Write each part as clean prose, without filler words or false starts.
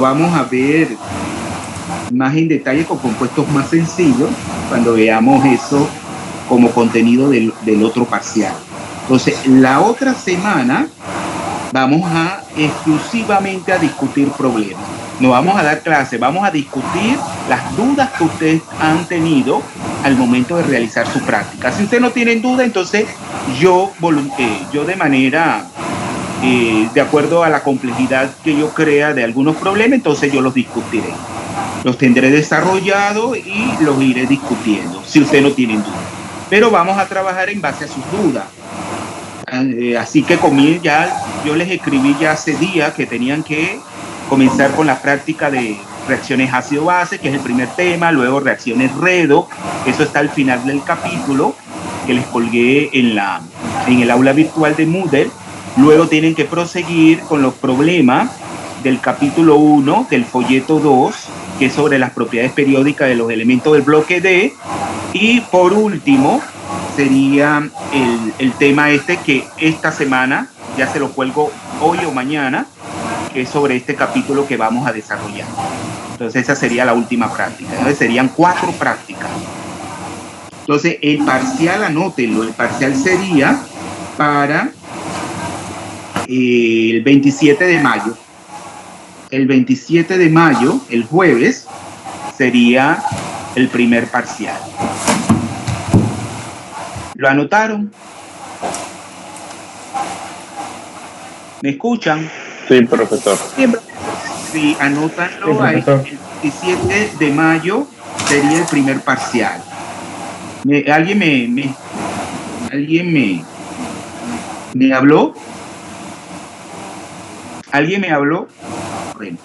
Vamos a ver más en detalle con compuestos más sencillos cuando veamos eso como contenido del otro parcial. Entonces, la otra semana vamos a exclusivamente a discutir problemas. No vamos a dar clases, vamos a discutir las dudas que ustedes han tenido al momento de realizar su práctica. Si ustedes no tienen duda, entonces yo de manera, de acuerdo a la complejidad que yo crea de algunos problemas, entonces yo los discutiré. Los tendré desarrollados y los iré discutiendo, si ustedes no tienen duda. Pero vamos a trabajar en base a sus dudas. Así que yo les escribí ya hace días que tenían que comenzar con la práctica de reacciones ácido-base, que es el primer tema, luego reacciones redo, eso está al final del capítulo que les colgué en el aula virtual de Moodle. Luego tienen que proseguir con los problemas del capítulo 1 del folleto 2, que es sobre las propiedades periódicas de los elementos del bloque D. Y por último sería el tema que esta semana ya se lo cuelgo hoy o mañana, que es sobre este capítulo que vamos a desarrollar. Entonces esa sería la última práctica. Entonces serían 4 prácticas. Entonces el parcial, anótenlo, el parcial sería para el 27 de mayo. El 27 de mayo, el jueves, sería el primer parcial. ¿Lo anotaron? ¿Me escuchan? Sí, profesor. Sí, anótanlo. Ahí, el 17 de mayo sería el primer parcial. ¿Alguien me habló? ¿Alguien me habló? Bueno.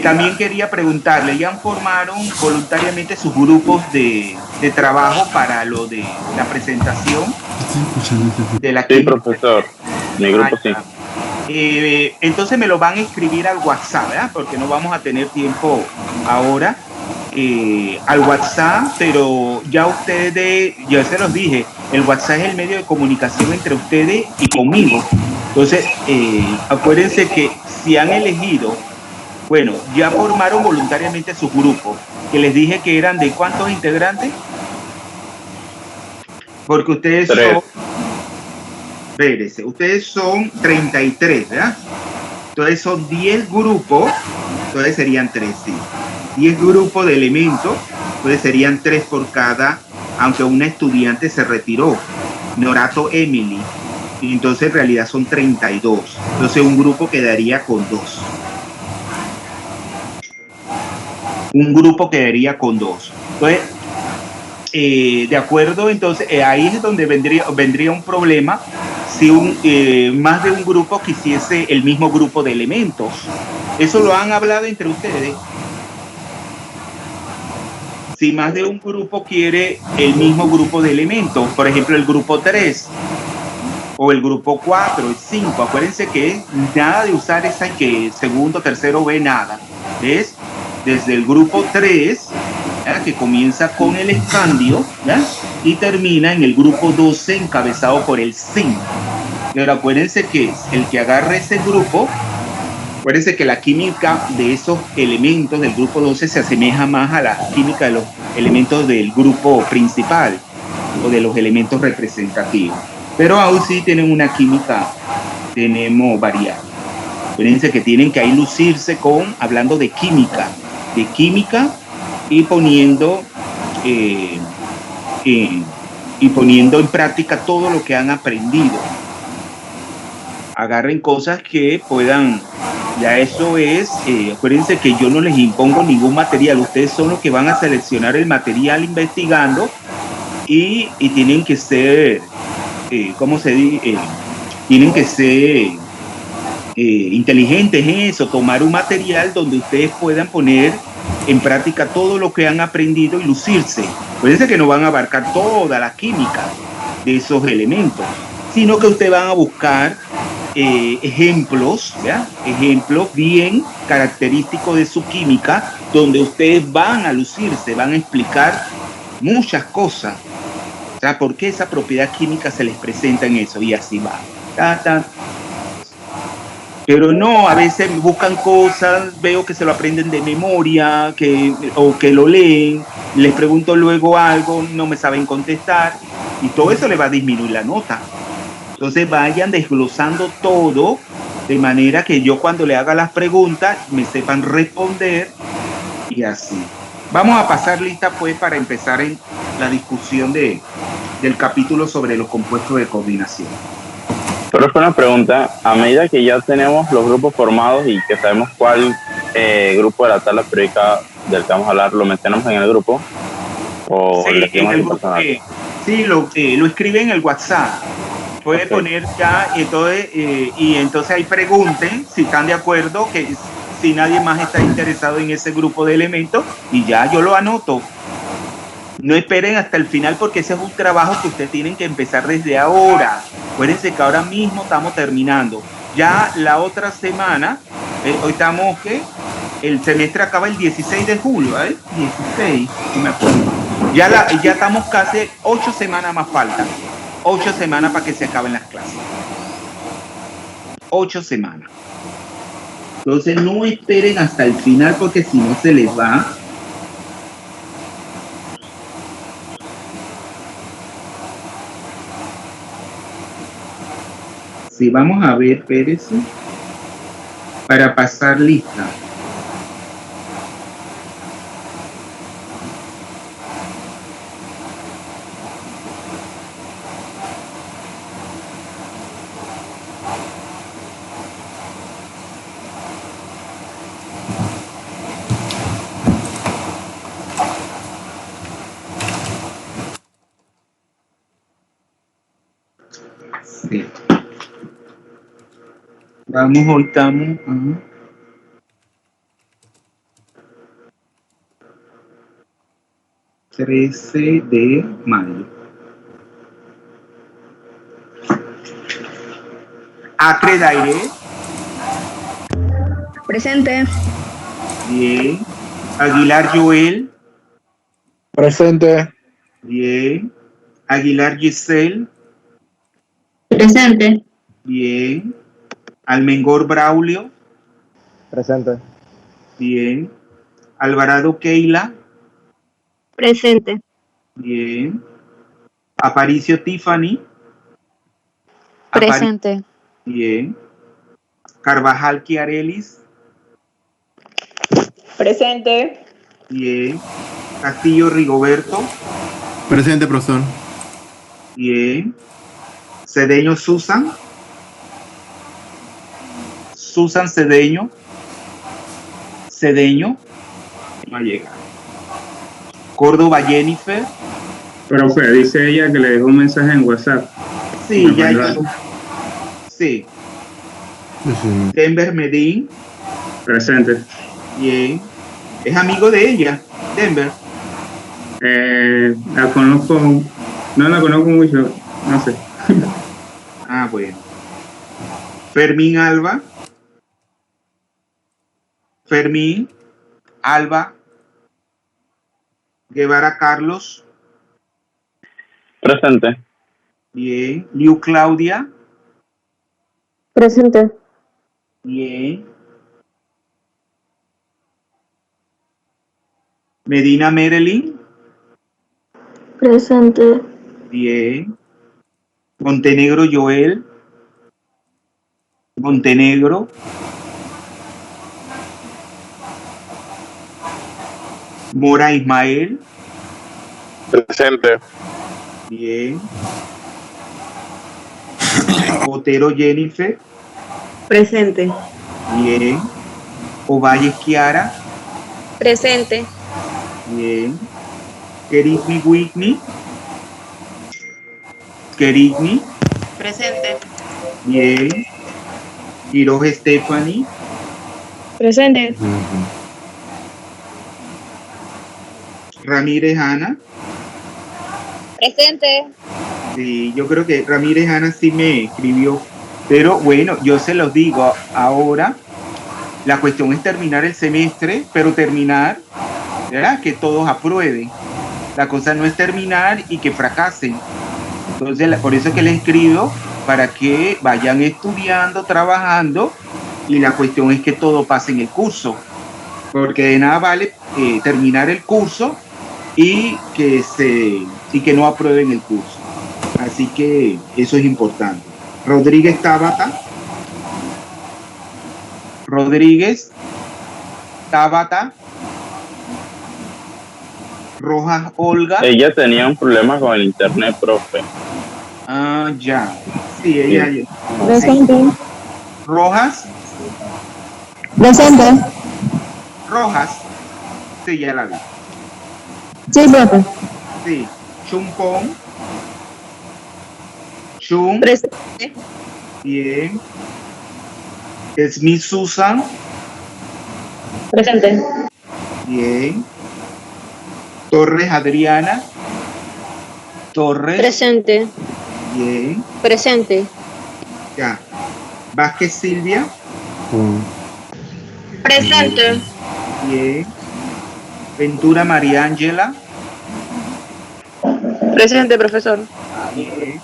También quería preguntarle, ¿ya formaron voluntariamente sus grupos de trabajo para lo de la presentación de la química? Sí, profesor. Mi grupo sí. Entonces me lo van a escribir al WhatsApp, ¿verdad? Porque no vamos a tener tiempo ahora al WhatsApp, pero ya ustedes, yo se los dije, el WhatsApp es el medio de comunicación entre ustedes y conmigo. Entonces, acuérdense que si han elegido, bueno, ya formaron voluntariamente sus grupos, que les dije que eran de ¿cuántos integrantes? Porque ustedes son, espérense, ustedes son 33, ¿verdad? Entonces son 10 grupos, entonces serían 3, sí. 10 grupos de elementos, entonces serían 3 por cada, aunque una estudiante se retiró, Norato Emily, y entonces en realidad son 32. Entonces un grupo quedaría con 2. Un grupo quedaría con 2. Entonces, de acuerdo, entonces ahí es donde vendría un problema si más de un grupo quisiese el mismo grupo de elementos. Eso lo han hablado entre ustedes. Si más de un grupo quiere el mismo grupo de elementos, por ejemplo el grupo 3 o el grupo 4, el 5, acuérdense que nada de usar esa que segundo, tercero B, nada. ¿Ves? Desde el grupo 3, ¿ya? Que comienza con el escandio, ¿ya? Y termina en el grupo 12 encabezado por el zinc. Pero acuérdense que el que agarre ese grupo, acuérdense que la química de esos elementos del grupo 12 se asemeja más a la química de los elementos del grupo principal o de los elementos representativos. Pero aún sí tienen una química, tenemos variable. Acuérdense que tienen que ahí lucirse hablando de química y poniendo en práctica todo lo que han aprendido. Agarren cosas que puedan, ya eso es, acuérdense que yo no les impongo ningún material, ustedes son los que van a seleccionar el material investigando y tienen que ser, ¿cómo se dice? Tienen que ser inteligentes en eso, tomar un material donde ustedes puedan poner en práctica todo lo que han aprendido y lucirse. Acuérdense que no van a abarcar toda la química de esos elementos, sino que ustedes van a buscar ejemplos, ¿ya? Ejemplos bien característicos de su química, donde ustedes van a lucirse, van a explicar muchas cosas. O sea, ¿por qué esa propiedad química se les presenta en eso? Y así va. Pero no, a veces buscan cosas, veo que se lo aprenden de memoria, o que lo leen, les pregunto luego algo, no me saben contestar, y todo eso le va a disminuir la nota. Entonces vayan desglosando todo, de manera que yo cuando le haga las preguntas me sepan responder y así. Vamos a pasar lista pues para empezar en la discusión del capítulo sobre los compuestos de coordinación. Pero es una pregunta, a medida que ya tenemos los grupos formados y que sabemos cuál grupo de la tabla periódica del que vamos a hablar, ¿lo mencionamos en el grupo? ¿O sí, en el grupo, sí, lo escribe en el WhatsApp. Puede poner ya, entonces, y entonces ahí pregunten si están de acuerdo, que si nadie más está interesado en ese grupo de elementos, y ya yo lo anoto. No esperen hasta el final, porque ese es un trabajo que ustedes tienen que empezar desde ahora. Acuérdense que ahora mismo estamos terminando. Ya la otra semana, hoy estamos, ¿qué? El semestre acaba el 16 de julio, ¿eh? 16, si me acuerdo. Ya estamos casi 8 semanas más faltan. 8 semanas para que se acaben las clases. 8 semanas. Entonces no esperen hasta el final, porque si no se les va. Sí, vamos a ver, Pérez, para pasar lista. Sí. Vamos, hoy estamos. 13 de mayo. Acre Daire. Presente. Bien. Aguilar Joel. Presente. Bien. Aguilar Giselle. Presente. Bien. Almengor Braulio. Presente. Bien. Alvarado Keila. Presente. Bien. Aparicio Tiffany. Presente. Bien. Carvajal Chiarelis. Presente. Bien. Castillo Rigoberto. Presente, profesor. Bien. Cedeño Susan. Susan Cedeño. Cedeño. No llega. Córdoba Jennifer. Profe, dice ella que le dejó un mensaje en WhatsApp. Sí, ya llegó. Sí. Denver Medin. Presente. Bien. Es amigo de ella, Denver. La conozco, no la conozco mucho, no sé. Ah, bueno. Fermín Alba. Fermín Alba. Guevara Carlos. Presente. Bien. Liu Claudia. Presente. Bien. Medina Merelin. Presente. Bien. Montenegro Joel. Montenegro. Mora Ismael. Presente. Bien. Otero Jennifer. Presente. Bien. Ovalle Kiara. Presente. Bien. Kerismi Whitney. Kerismi. Presente. Bien. Quiroz Stephanie. Presente. Ramírez Ana. Presente. Sí, yo creo que Ramírez Ana sí me escribió. Pero bueno, yo se los digo ahora. La cuestión es terminar el semestre, pero terminar, ¿verdad? Que todos aprueben. La cosa no es terminar y que fracasen. Entonces, por eso es que les escribo, para que vayan estudiando, trabajando y la cuestión es que todo pase en el curso, porque de nada vale terminar el curso y que no aprueben el curso. Así que eso es importante. Rodríguez Tabata. Rodríguez Tabata. Rojas Olga. Ella tenía un problema con el internet, profe. Ah, ya. Sí, ella. Presente. Rojas. Presente. Rojas. Sí, ya la vi. Sí, profe. Sí. Chumpón. Chum. Presente. Bien. Smith Susan. Presente. Bien. Torres Adriana. Torres. Presente. Bien. Presente. Ya. Vázquez Silvia. Presente. Bien. Ventura María Ángela. Presente, profesor. Bien.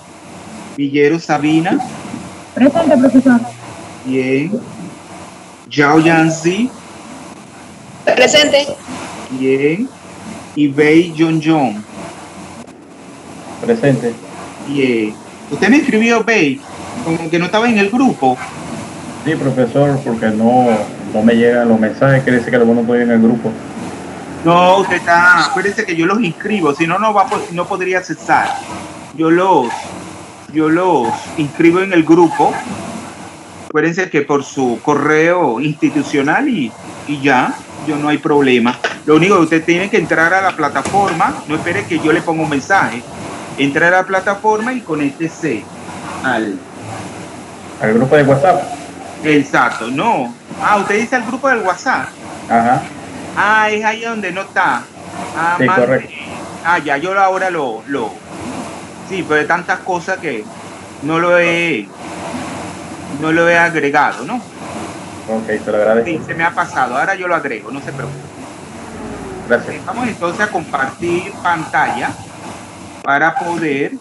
Villero Sabina. Presente, profesor. Bien. Yao Yanzi. Presente. Bien. Y Bei John John. Presente. Bien. Usted me escribió Bei, como que no estaba en el grupo. Sí, profesor, porque no me llegan los mensajes, quiere decir que alguno no estoy en el grupo. No, usted está. Acuérdese que yo los inscribo, si no, no podría cesar. Yo los inscribo en el grupo. Acuérdense que por su correo institucional y ya, yo no hay problema. Lo único que usted tiene que entrar a la plataforma, no espere que yo le ponga un mensaje. Entrar a la plataforma y conéctese al grupo de WhatsApp. Exacto, no. Ah, usted dice al grupo del WhatsApp. Ajá. Ah, es ahí donde no está. Ah, Sí, correcto. Ah, ya, yo ahora sí, pero de tantas cosas que no lo he agregado, ¿no? Ok, te lo agradezco. Sí, se me ha pasado, ahora yo lo agrego, no se preocupe. Gracias. Vamos entonces a compartir pantalla para poder...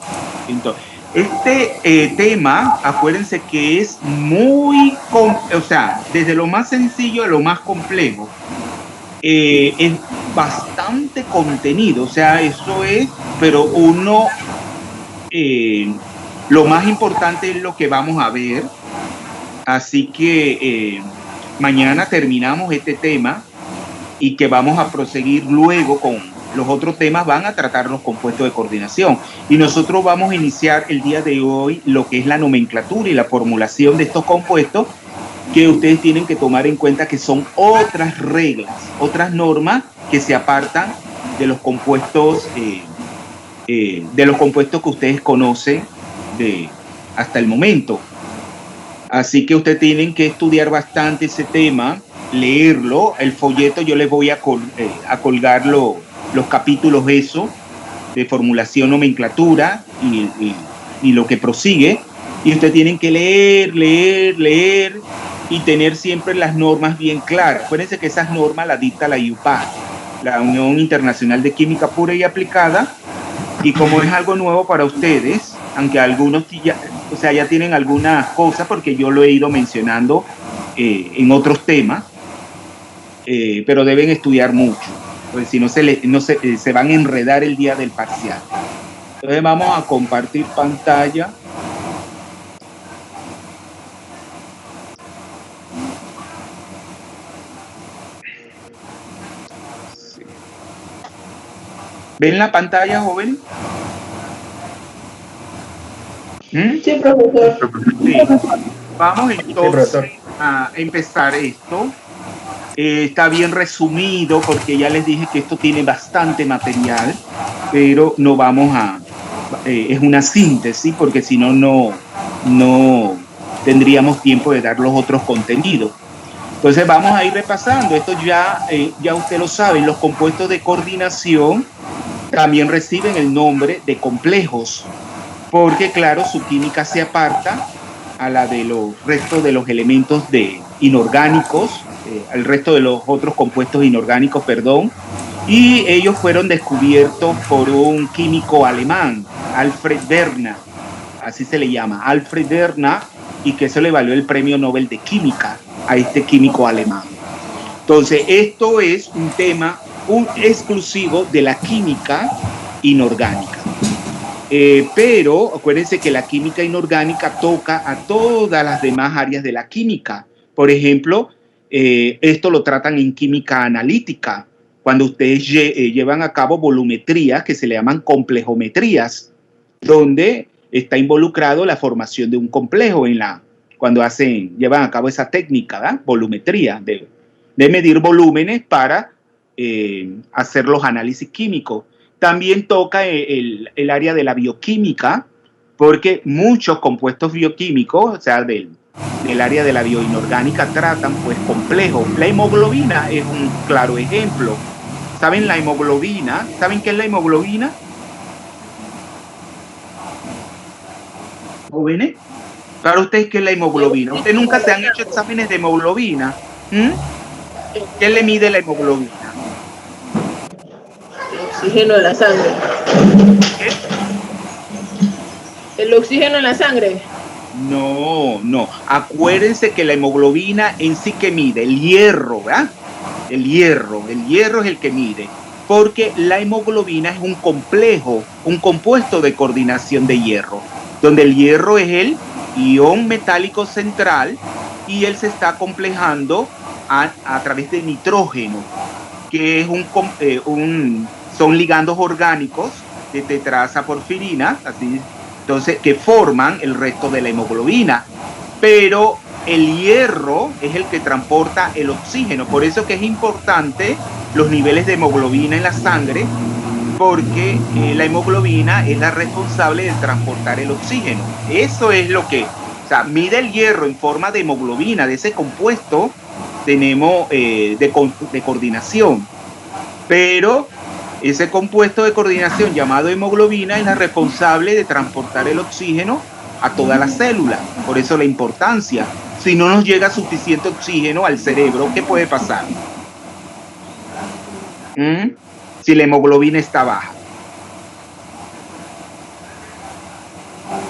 Entonces, este tema, acuérdense que es muy... O sea, desde lo más sencillo a lo más complejo. Es bastante contenido, o sea, eso es, pero lo más importante es lo que vamos a ver, así que mañana terminamos este tema y que vamos a proseguir luego con los otros temas, van a tratar los compuestos de coordinación y nosotros vamos a iniciar el día de hoy lo que es la nomenclatura y la formulación de estos compuestos, que ustedes tienen que tomar en cuenta que son otras reglas, otras normas que se apartan de los compuestos que ustedes conocen hasta el momento. Así que ustedes tienen que estudiar bastante ese tema, leerlo. El folleto yo les voy a colgar los capítulos de formulación, nomenclatura y lo que prosigue. Y ustedes tienen que leer y tener siempre las normas bien claras. Acuérdense que esas normas las dicta la IUPAC, la Unión Internacional de Química Pura y Aplicada, y como es algo nuevo para ustedes, aunque algunos ya tienen algunas cosas, porque yo lo he ido mencionando en otros temas, pero deben estudiar mucho, porque si no se van a enredar el día del parcial. Entonces vamos a compartir pantalla. ¿Ven la pantalla, joven? Sí, profesor. Sí. Vamos entonces a empezar esto. Está bien resumido porque ya les dije que esto tiene bastante material, pero no vamos es una síntesis porque si no, no tendríamos tiempo de dar los otros contenidos. Entonces vamos a ir repasando. Esto ya usted lo sabe, los compuestos de coordinación también reciben el nombre de complejos, porque claro, su química se aparta a la de los restos de los elementos inorgánicos, al resto de los otros compuestos inorgánicos, perdón, y ellos fueron descubiertos por un químico alemán, Alfred Werner, así se le llama, Alfred Werner, y que eso le valió el Premio Nobel de Química. a este químico alemán. Entonces, esto es un tema exclusivo de la química inorgánica. Pero acuérdense que la química inorgánica toca a todas las demás áreas de la química. Por ejemplo, esto lo tratan en química analítica, cuando ustedes llevan a cabo volumetrías que se le llaman complejometrías, donde está involucrado la formación de un complejo cuando llevan a cabo esa técnica, ¿verdad? Volumetría, de medir volúmenes para hacer los análisis químicos. También toca el área de la bioquímica, porque muchos compuestos bioquímicos, o sea, del área de la bioinorgánica, tratan pues complejos. La hemoglobina es un claro ejemplo. ¿Saben la hemoglobina? ¿Saben qué es la hemoglobina? ¿Jóvenes? Para ustedes, ¿qué es la hemoglobina? ¿Ustedes nunca se han hecho exámenes de hemoglobina? ¿Qué le mide la hemoglobina? El oxígeno en la sangre. ¿Qué? ¿El oxígeno en la sangre? No. Acuérdense que la hemoglobina en sí que mide el hierro, ¿verdad? El hierro es el que mide, porque la hemoglobina es un complejo, un compuesto de coordinación de hierro, donde el hierro es el ion metálico central y él se está complejando a través de nitrógeno, que es son ligandos orgánicos de tetrasaporfirina, así, entonces, que forman el resto de la hemoglobina. Pero el hierro es el que transporta el oxígeno. Por eso que es importante los niveles de hemoglobina en la sangre, porque la hemoglobina es la responsable de transportar el oxígeno. Eso es lo que, o sea, mide el hierro en forma de hemoglobina, de ese compuesto tenemos de coordinación. Pero ese compuesto de coordinación llamado hemoglobina es la responsable de transportar el oxígeno a toda la célula. Por eso la importancia. Si no nos llega suficiente oxígeno al cerebro, ¿qué puede pasar? Si la hemoglobina está baja,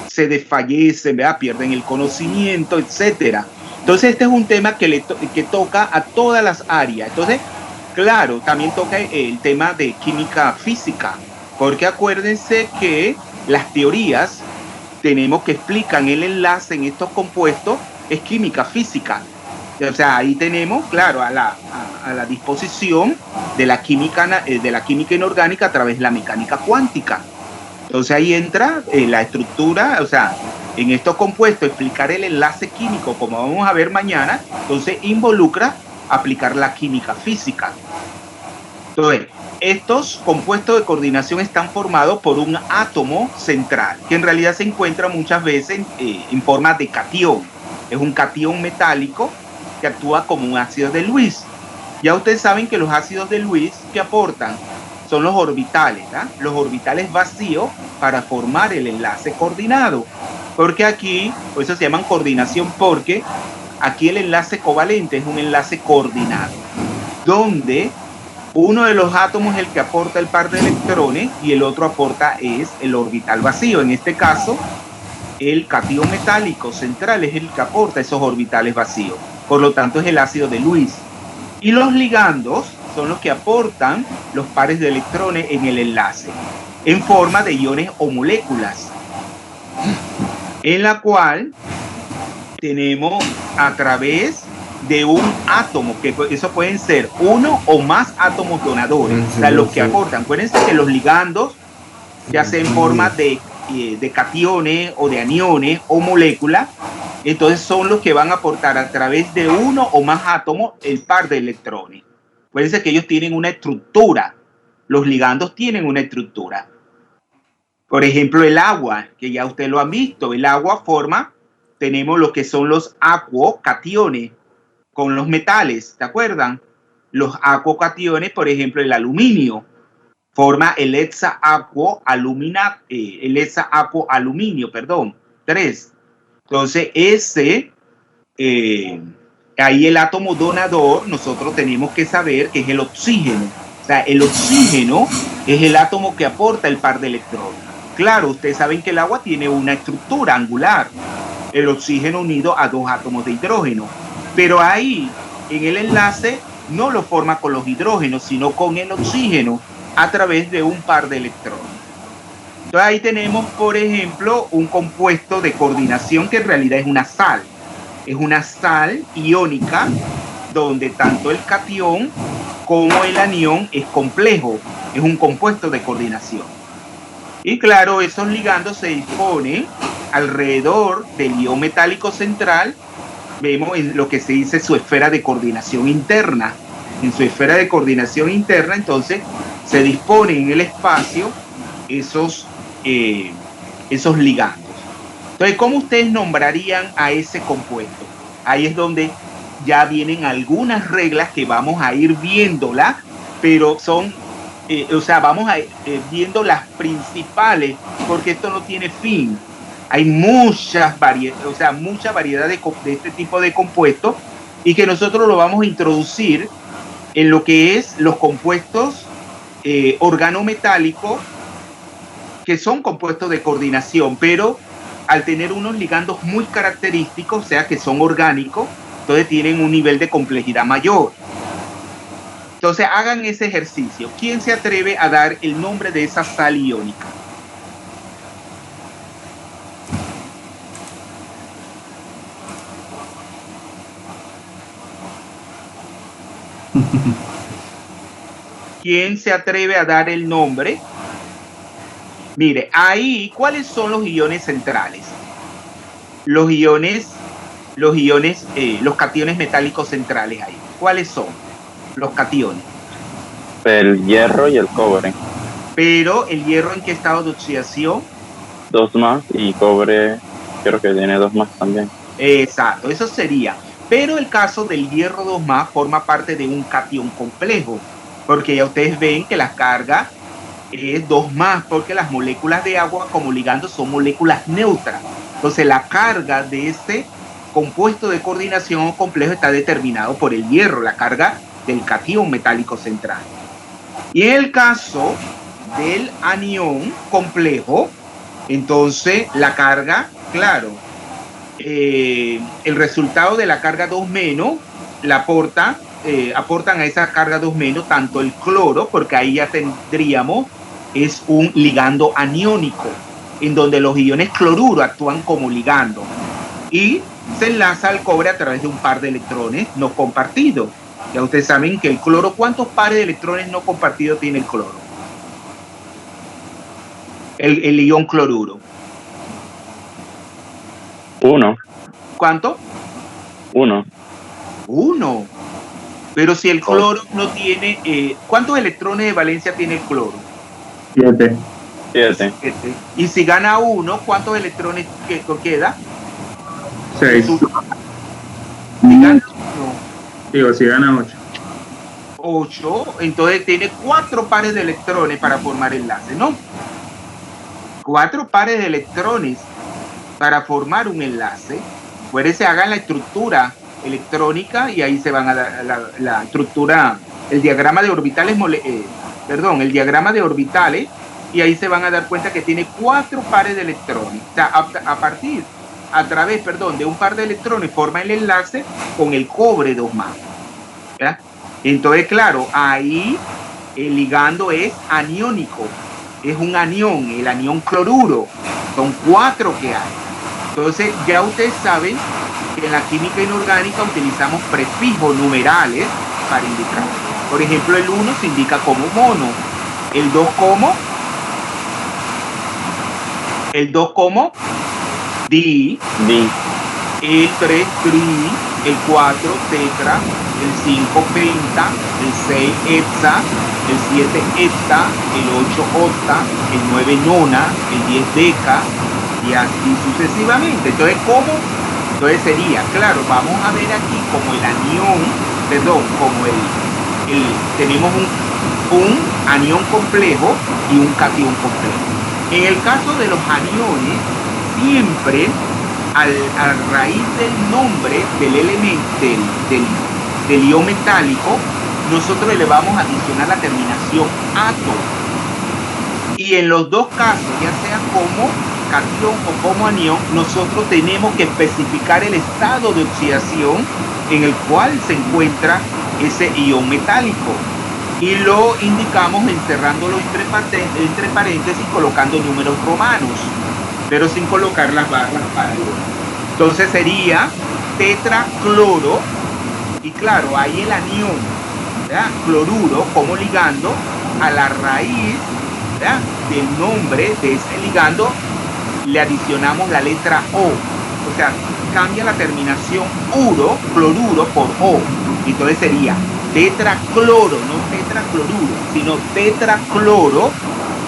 se desfallecen, ¿verdad? Pierden el conocimiento, etcétera. Entonces este es un tema que toca a todas las áreas. Entonces, claro, también toca el tema de química física, porque acuérdense que las teorías que explican el enlace en estos compuestos es química física. O sea, ahí tenemos, claro, a la disposición de la química inorgánica a través de la mecánica cuántica. Entonces ahí entra la estructura, o sea, en estos compuestos explicar el enlace químico, como vamos a ver mañana, entonces involucra aplicar la química física. Entonces, estos compuestos de coordinación están formados por un átomo central, que en realidad se encuentra muchas veces en forma de catión. Es un catión metálico que actúa como un ácido de Lewis. Ya ustedes saben que los ácidos de Lewis que aportan son los orbitales, ¿verdad? Los orbitales vacíos para formar el enlace coordinado. Porque aquí, por eso se llaman coordinación, porque aquí el enlace covalente es un enlace coordinado, donde uno de los átomos es el que aporta el par de electrones y el otro aporta es el orbital vacío. En este caso, el catión metálico central es el que aporta esos orbitales vacíos. Por lo tanto, es el ácido de Lewis. Y los ligandos son los que aportan los pares de electrones en el enlace, en forma de iones o moléculas, en la cual tenemos a través de un átomo, que eso pueden ser uno o más átomos donadores, o sea, los que aportan. Acuérdense que los ligandos, ya sea en forma de cationes o de aniones o moléculas, entonces son los que van a aportar a través de uno o más átomos el par de electrones. Acuérdense que ellos tienen una estructura, los ligandos tienen una estructura. Por ejemplo, el agua, que ya ustedes lo han visto, el agua tenemos lo que son los acuocationes con los metales, ¿te acuerdan? Los acuocationes, por ejemplo, el aluminio, forma el hexaacualuminio, 3. Entonces, ahí el átomo donador, nosotros tenemos que saber que es el oxígeno. O sea, el oxígeno es el átomo que aporta el par de electrones. Claro, ustedes saben que el agua tiene una estructura angular, el oxígeno unido a dos átomos de hidrógeno. Pero ahí, en el enlace, no lo forma con los hidrógenos, sino con el oxígeno a través de un par de electrones. Entonces ahí tenemos, por ejemplo, un compuesto de coordinación que en realidad es una sal. Es una sal iónica donde tanto el catión como el anión es complejo. Es un compuesto de coordinación. Y claro, esos ligandos se disponen alrededor del ion metálico central. Vemos en lo que se dice su esfera de coordinación interna. En su esfera de coordinación interna, entonces, se disponen en el espacio esos ligandos. Entonces, ¿cómo ustedes nombrarían a ese compuesto? Ahí es donde ya vienen algunas reglas que vamos a ir viéndolas, pero son, vamos a ir viendo las principales, porque esto no tiene fin. Hay mucha variedad de este tipo de compuestos y que nosotros lo vamos a introducir en lo que es los compuestos organometálicos, que son compuestos de coordinación, pero al tener unos ligandos muy característicos, o sea que son orgánicos, entonces tienen un nivel de complejidad mayor. Entonces hagan ese ejercicio. ¿Quién se atreve a dar el nombre de esa sal iónica? ¿Quién se atreve a dar el nombre? Mire, ahí, ¿cuáles son los iones centrales? Los cationes metálicos centrales ahí. ¿Cuáles son los cationes? El hierro y el cobre. Pero, ¿el hierro en qué estado de oxidación? 2+, y cobre creo que tiene 2+ también. Exacto, eso sería. Pero el caso del hierro 2+ forma parte de un catión complejo, porque ya ustedes ven que la carga es 2+, porque las moléculas de agua como ligando son moléculas neutras. Entonces la carga de este compuesto de coordinación complejo está determinado por el hierro, la carga del catión metálico central. Y en el caso del anión complejo, entonces la carga, claro, el resultado de la carga 2- la aportan a esa carga 2- tanto el cloro, porque ahí ya tendríamos, es un ligando aniónico, en donde los iones cloruro actúan como ligando, y se enlaza al cobre a través de un par de electrones no compartidos. Ya ustedes saben que el cloro, ¿cuántos pares de electrones no compartidos tiene el cloro? El ion cloruro. 1. ¿Cuánto? 1. 1. Pero si el cloro no tiene... ¿cuántos electrones de valencia tiene el cloro? 7. 7. Y si gana 1, ¿cuántos electrones queda? 6. Si gana 1, Digo, si gana 8. 8, entonces tiene 4 pares de electrones para formar enlace, ¿no? 4 pares de electrones para formar un enlace. Puede se hagan la estructura electrónica y ahí se van a dar la estructura, el diagrama de orbitales, el diagrama de orbitales, y ahí se van a dar cuenta que tiene 4 pares de electrones. O sea, a través de un par de electrones forma el enlace con el cobre 2+. ¿Ya? Entonces, claro, ahí el ligando es aniónico, es un anión, el anión cloruro, son 4 que hay. Entonces, ya ustedes saben que en la química inorgánica utilizamos prefijos numerales para indicar. Por ejemplo, el 1 se indica como mono, el 2 como di, el 3 tri, el 4 tetra, el 5 penta, el 6 hexa, el 7 hepta, el 8 octa, el 9 nona, el 10 deca, y así sucesivamente. Entonces, ¿cómo? Entonces sería, claro, vamos a ver aquí como el anión, como tenemos un anión complejo y un catión complejo. En el caso de los aniones, siempre a raíz del nombre del elemento, del ion metálico, nosotros le vamos a adicionar la terminación ato. Y en los dos casos, ya sea como catión o como anión, nosotros tenemos que especificar el estado de oxidación en el cual se encuentra ese ion metálico. Y lo indicamos encerrándolo entre paréntesis, colocando números romanos, pero sin colocar las barras para luego. Entonces sería tetracloro, y claro, ahí el anión, ¿verdad?, cloruro como ligando a la raíz, ¿verdad?, del nombre de ese ligando, le adicionamos la letra O. O sea, cambia la terminación uro, cloruro, por O. Entonces sería tetracloro, no tetracloruro, sino tetracloro.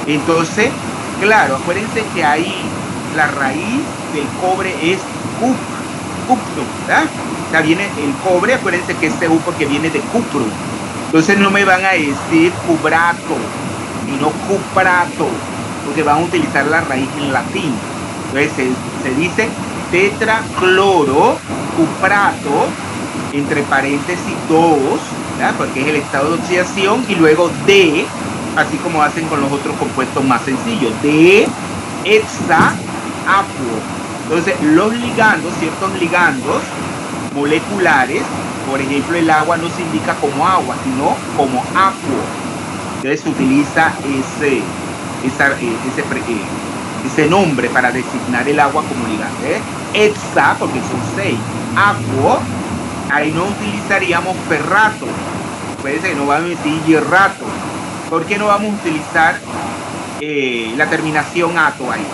Entonces, claro, acuérdense que ahí la raíz del cobre es cupro, ¿verdad? O sea, viene el cobre, acuérdense que es Cu porque viene de cupro. Entonces no me van a decir cubrato, sino cuprato, porque van a utilizar la raíz en latín. Entonces se dice tetracloro cuprato, entre paréntesis 2, ¿verdad?, porque es el estado de oxidación, y luego de, así como hacen con los otros compuestos más sencillos, de hexaacuo. Entonces los ligandos, ciertos ligandos moleculares, por ejemplo el agua no se indica como agua, sino como acuo. Entonces se utiliza ese nombre para designar el agua como ligando. Hexa, porque son 6. Acuo, ahí no utilizaríamos ferrato. Puede ser que no vamos a decir hierrato. ¿Por qué no vamos a utilizar la terminación ato ahí?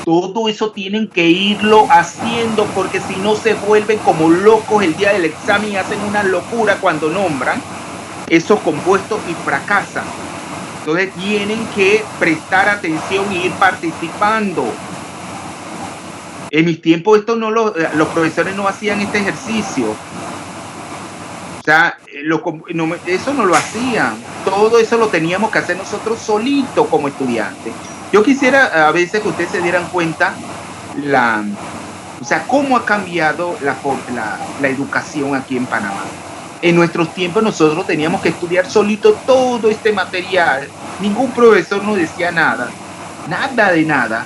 Todo eso tienen que irlo haciendo, porque si no se vuelven como locos el día del examen y hacen una locura cuando nombran esos compuestos y fracasan. Entonces tienen que prestar atención y ir participando. En mis tiempos los profesores no hacían este ejercicio. O sea, eso no lo hacían. Todo eso lo teníamos que hacer nosotros solitos como estudiantes. Yo quisiera a veces que ustedes se dieran cuenta cómo ha cambiado la educación aquí en Panamá. En nuestros tiempos nosotros teníamos que estudiar solito todo este material. Ningún profesor nos decía nada. Nada de nada.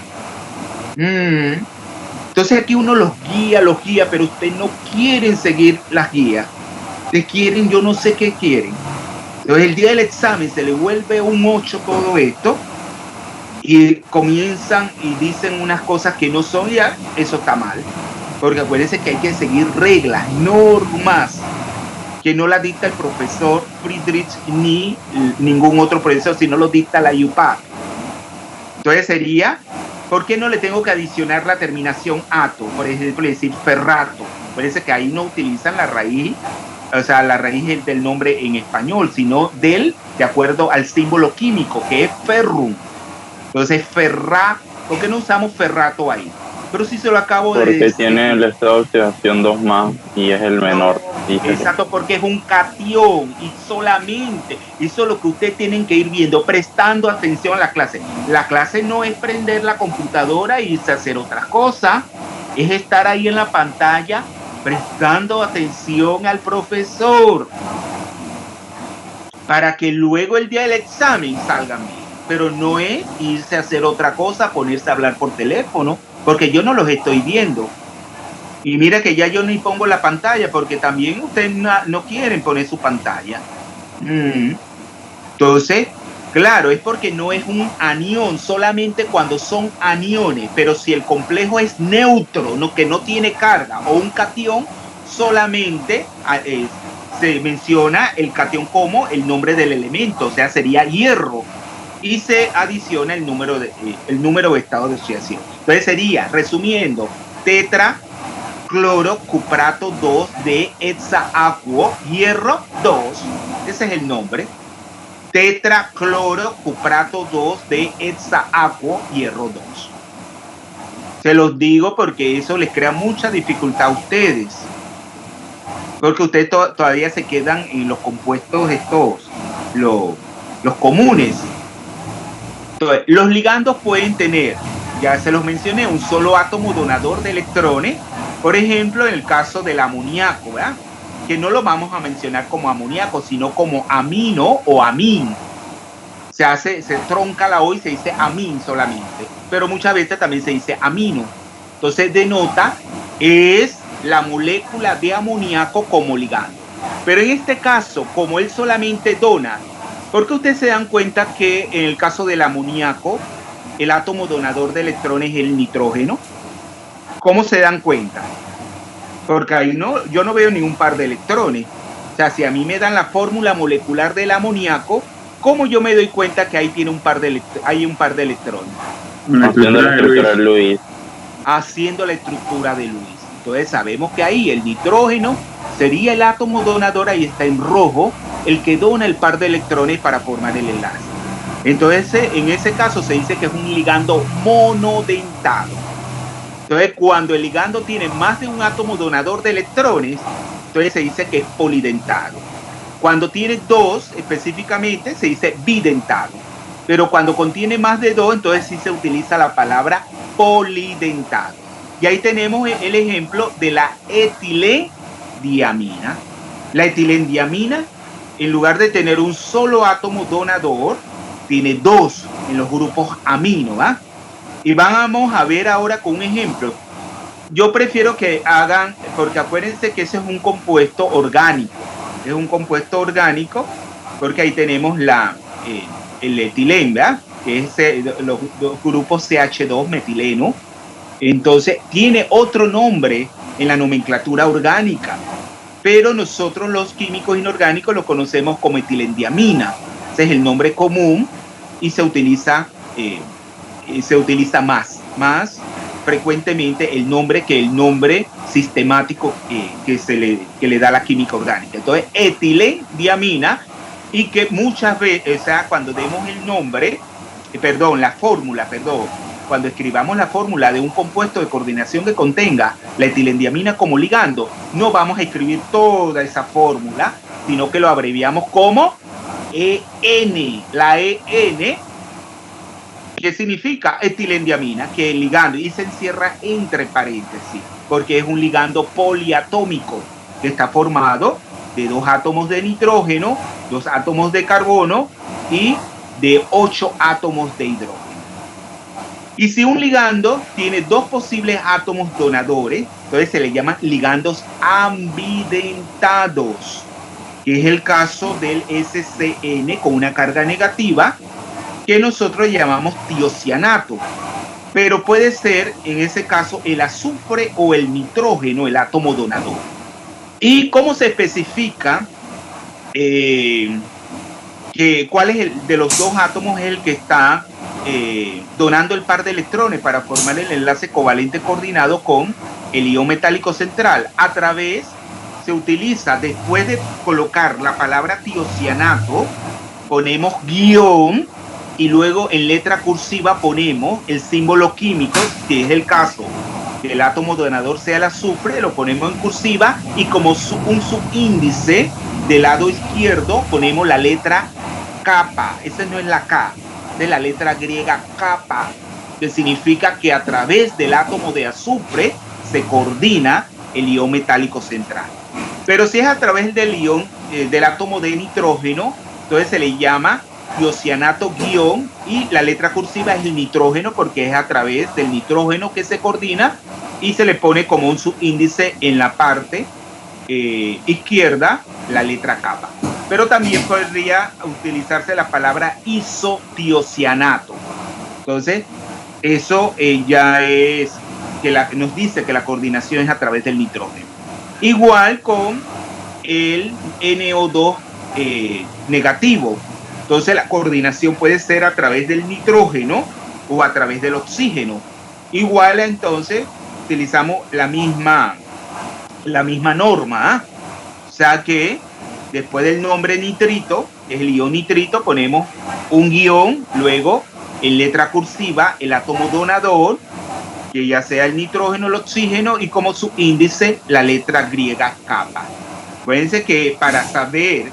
Entonces aquí uno los guía, pero ustedes no quieren seguir las guías. Ustedes quieren, yo no sé qué quieren. Entonces el día del examen se le vuelve un 8 todo esto, y comienzan y dicen unas cosas que no son, ya eso está mal. Porque acuérdense que hay que seguir reglas, normas, que no la dicta el profesor Friedrich ni ningún otro profesor, sino lo dicta la IUPAC. Entonces sería, ¿por qué no le tengo que adicionar la terminación ato? Por ejemplo, decir ferrato. Parece que ahí no utilizan la raíz, o sea, la raíz del nombre en español, sino de acuerdo al símbolo químico, que es ferrum. Entonces, ¿por qué no usamos ferrato ahí? Pero si se lo acabo de decir. Porque tiene el estado de oxidación 2 más y es el menor. Exacto, porque es un catión y solamente eso es lo que ustedes tienen que ir viendo, prestando atención a la clase. La clase no es prender la computadora y irse a hacer otras cosas, es estar ahí en la pantalla prestando atención al profesor para que luego el día del examen salgan bien. Pero no es irse a hacer otra cosa, ponerse a hablar por teléfono, porque yo no los estoy viendo. Y mira que ya yo ni pongo la pantalla, porque también ustedes no quieren poner su pantalla. Entonces, claro, es porque no es un anión, solamente cuando son aniones. Pero si el complejo es neutro, que no tiene carga, o un catión, solamente se menciona el catión como el nombre del elemento, o sea, sería hierro. Y se adiciona el número de estado de oxidación. Entonces sería, resumiendo, tetraclorocuprato 2 de hexaacuo, hierro 2, ese es el nombre. Tetraclorocuprato 2 de hexaacuo, hierro 2. Se los digo porque eso les crea mucha dificultad a ustedes. Porque ustedes todavía se quedan en los compuestos los comunes. Entonces, los ligandos pueden tener, ya se los mencioné, un solo átomo donador de electrones. Por ejemplo, en el caso del amoníaco, ¿verdad?, que no lo vamos a mencionar como amoníaco, sino como amino o amín. se tronca la O y se dice amín solamente, pero muchas veces también se dice amino. Entonces denota es la molécula de amoníaco como ligando. Pero en este caso, como él solamente dona, porque ustedes se dan cuenta que en el caso del amoníaco, el átomo donador de electrones es el nitrógeno. ¿Cómo se dan cuenta? Porque ahí yo no veo ningún par de electrones. O sea, si a mí me dan la fórmula molecular del amoníaco, ¿cómo yo me doy cuenta que ahí hay un par de electrones? Haciendo la estructura de Lewis. Haciendo la estructura de Lewis. Entonces sabemos que ahí el nitrógeno sería el átomo donador, ahí está en rojo, el que dona el par de electrones para formar el enlace. Entonces en ese caso se dice que es un ligando monodentado. Entonces cuando el ligando tiene más de un átomo donador de electrones, entonces se dice que es polidentado. Cuando tiene dos específicamente se dice bidentado. Pero cuando contiene más de dos, entonces sí se utiliza la palabra polidentado. Y ahí tenemos el ejemplo de la etilendiamina. La etilendiamina, en lugar de tener un solo átomo donador, tiene dos en los grupos amino, ¿va? Y vamos a ver ahora con un ejemplo. Yo prefiero que hagan, porque acuérdense que ese es un compuesto orgánico. Es un compuesto orgánico, porque ahí tenemos el etileno, ¿verdad? Que es los grupos CH2 metileno. Entonces tiene otro nombre en la nomenclatura orgánica, pero nosotros los químicos inorgánicos lo conocemos como etilendiamina. Ese es el nombre común y se utiliza más frecuentemente el nombre que el nombre sistemático que le da la química orgánica. Entonces etilendiamina, y que muchas veces, o sea, cuando demos el nombre, cuando escribamos la fórmula de un compuesto de coordinación que contenga la etilendiamina como ligando, no vamos a escribir toda esa fórmula, sino que lo abreviamos como EN. La EN, ¿qué significa? Etilendiamina, que el ligando, y se encierra entre paréntesis, porque es un ligando poliatómico, que está formado de 2 átomos de nitrógeno, 2 átomos de carbono y de 8 átomos de hidrógeno. Y si un ligando tiene 2 posibles átomos donadores, entonces se le llaman ligandos ambidentados, que es el caso del SCN con una carga negativa, que nosotros llamamos tiocianato. Pero puede ser, en ese caso, el azufre o el nitrógeno, el átomo donador. ¿Y cómo se especifica cuál es de los 2 átomos es el que está donando el par de electrones para formar el enlace covalente coordinado con el ion metálico central? Se utiliza, después de colocar la palabra tiocianato, ponemos guión y luego en letra cursiva ponemos el símbolo químico, que es el caso que el átomo donador sea el azufre, lo ponemos en cursiva, y como un subíndice del lado izquierdo ponemos la letra kappa. Esa no es la K, de la letra griega kappa, que significa que a través del átomo de azufre se coordina el ion metálico central. Pero si es a través del ion del átomo de nitrógeno, entonces se le llama tiocianato guión, y la letra cursiva es el nitrógeno, porque es a través del nitrógeno que se coordina, y se le pone como un subíndice en la parte izquierda la letra kappa. Pero también podría utilizarse la palabra isotiocianato. Entonces eso ya es nos dice que la coordinación es a través del nitrógeno. Igual con el NO2 negativo. Entonces la coordinación puede ser a través del nitrógeno o a través del oxígeno. Igual entonces utilizamos la misma norma, O sea que después del nombre nitrito, es el ion nitrito, ponemos un guión, luego en letra cursiva el átomo donador, que ya sea el nitrógeno o el oxígeno, y como su índice la letra griega kappa. Acuérdense que para saber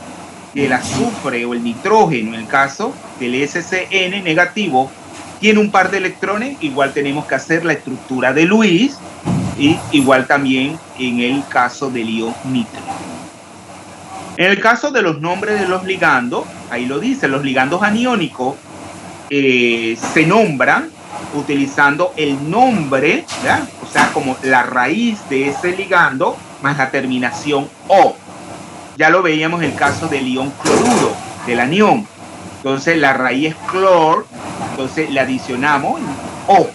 que el azufre o el nitrógeno, en el caso del SCN negativo, tiene un par de electrones, igual tenemos que hacer la estructura de Lewis, y igual también en el caso del ion nítrico. En el caso de los nombres de los ligandos, ahí lo dice, los ligandos aniónicos se nombran utilizando el nombre, ¿ya? O sea, como la raíz de ese ligando más la terminación O. Ya lo veíamos en el caso del ion cloruro, del anión. Entonces la raíz es clor, entonces le adicionamos O, o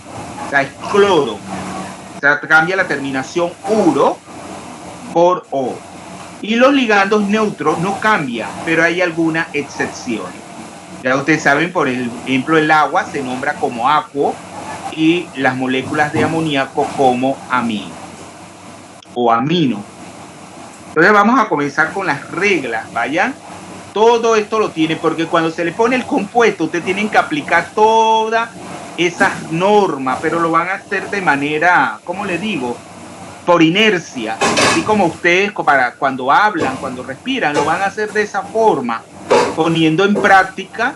sea, es cloro. O sea, cambia la terminación uro por O. Y los ligandos neutros no cambian, pero hay algunas excepciones. Ya ustedes saben, por ejemplo, el agua se nombra como acuo y las moléculas de amoníaco como amino o amino. Entonces vamos a comenzar con las reglas, ¿vayan? Todo esto lo tiene, porque cuando se le pone el compuesto, ustedes tienen que aplicar todas esas normas, pero lo van a hacer de manera, ¿cómo le digo? Por inercia. Así como ustedes para cuando hablan, cuando respiran, lo van a hacer de esa forma, poniendo en práctica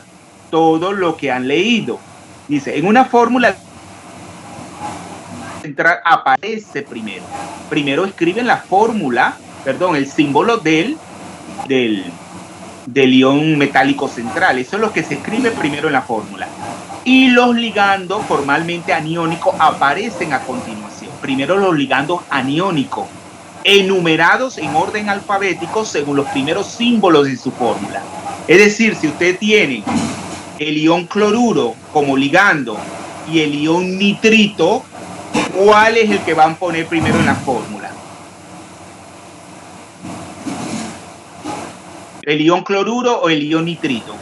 todo lo que han leído. Dice, en una fórmula central aparece primero. Primero escriben la fórmula, perdón, el símbolo del ion metálico central. Eso es lo que se escribe primero en la fórmula. Y los ligandos formalmente aniónicos aparecen a continuación. Primero los ligandos aniónicos, enumerados en orden alfabético según los primeros símbolos de su fórmula. Es decir, si usted tiene el ion cloruro como ligando y el ion nitrito, ¿cuál es el que van a poner primero en la fórmula? ¿El ion cloruro o el ion nitrito?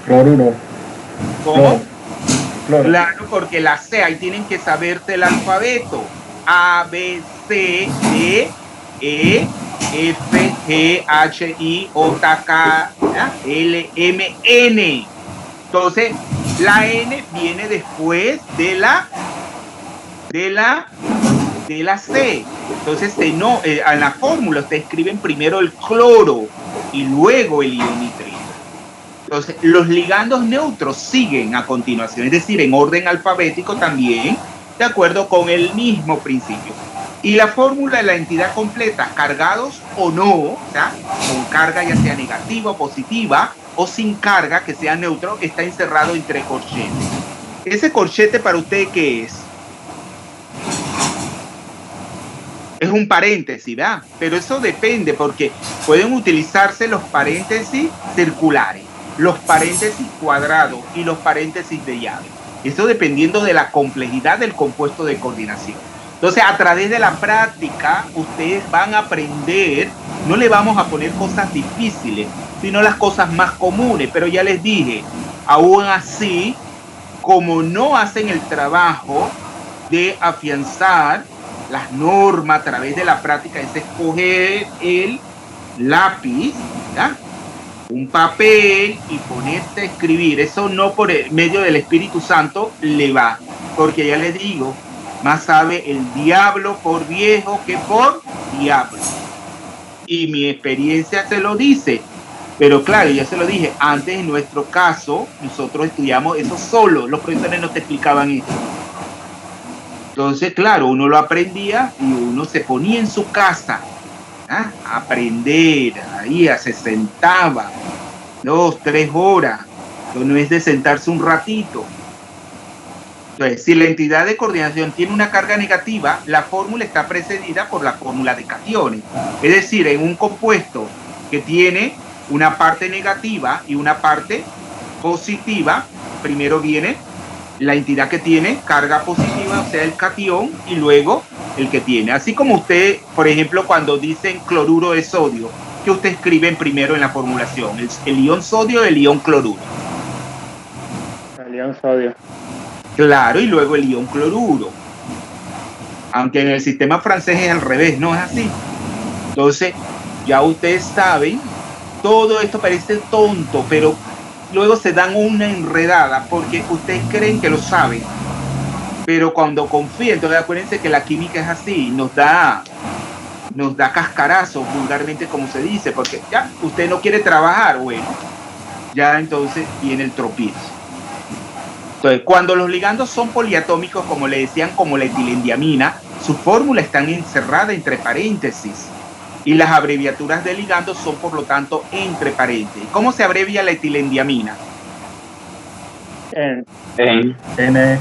Cloruro. ¿Cómo? Cloro. Claro, porque la C, ahí tienen que saberte el alfabeto. A, B, C, D, E, F, G, H, I, J, K, L, M, N. Entonces, la N viene después de la C. Entonces, en la fórmula te escriben primero el cloro y luego el ion nitrito. Entonces, los ligandos neutros siguen a continuación, es decir, en orden alfabético también, de acuerdo con el mismo principio. Y la fórmula de la entidad completa, cargados o no, o sea, con carga ya sea negativa o positiva, o sin carga, que sea neutro, está encerrado entre corchetes. ¿Ese corchete para usted qué es? Es un paréntesis, ¿verdad? Pero eso depende, porque pueden utilizarse los paréntesis circulares, los paréntesis cuadrados y los paréntesis de llave. Eso dependiendo de la complejidad del compuesto de coordinación. Entonces, a través de la práctica, ustedes van a aprender, no le vamos a poner cosas difíciles, sino las cosas más comunes. Pero ya les dije, aún así, como no hacen el trabajo de afianzar las normas a través de la práctica, es escoger el lápiz, ¿ya? Un papel y ponerte a escribir. Eso no por el medio del Espíritu Santo le va, porque ya les digo, más sabe el diablo por viejo que por diablo. Y mi experiencia se lo dice. Pero claro, ya se lo dije, antes en nuestro caso, nosotros estudiamos eso solo, los profesores no te explicaban eso. Entonces, claro, uno lo aprendía y uno se ponía en su casa a aprender, ahí se sentaba 2, 3 horas, no es de sentarse un ratito. Entonces, si la entidad de coordinación tiene una carga negativa, la fórmula está precedida por la fórmula de cationes. Es decir, en un compuesto que tiene una parte negativa y una parte positiva, primero viene la entidad que tiene carga positiva, o sea, el catión, y luego el que tiene. Así como usted, por ejemplo, cuando dicen cloruro de sodio, que usted escriben primero en la formulación, el ion sodio o el ion cloruro. El ion sodio. Claro, y luego el ion cloruro. Aunque en el sistema francés es al revés, no es así. Entonces, ya ustedes saben, todo esto parece tonto, pero luego se dan una enredada porque ustedes creen que lo saben, pero cuando confían, entonces acuérdense que la química es así, nos da cascarazos vulgarmente, como se dice, porque ya usted no quiere trabajar, bueno, ya entonces viene el tropiezo. Entonces, cuando los ligandos son poliatómicos, como le decían, como la etilendiamina, su fórmula está encerrada entre paréntesis. Y las abreviaturas de ligando son, por lo tanto, entre paréntesis. ¿Cómo se abrevia la etilendiamina? En. N,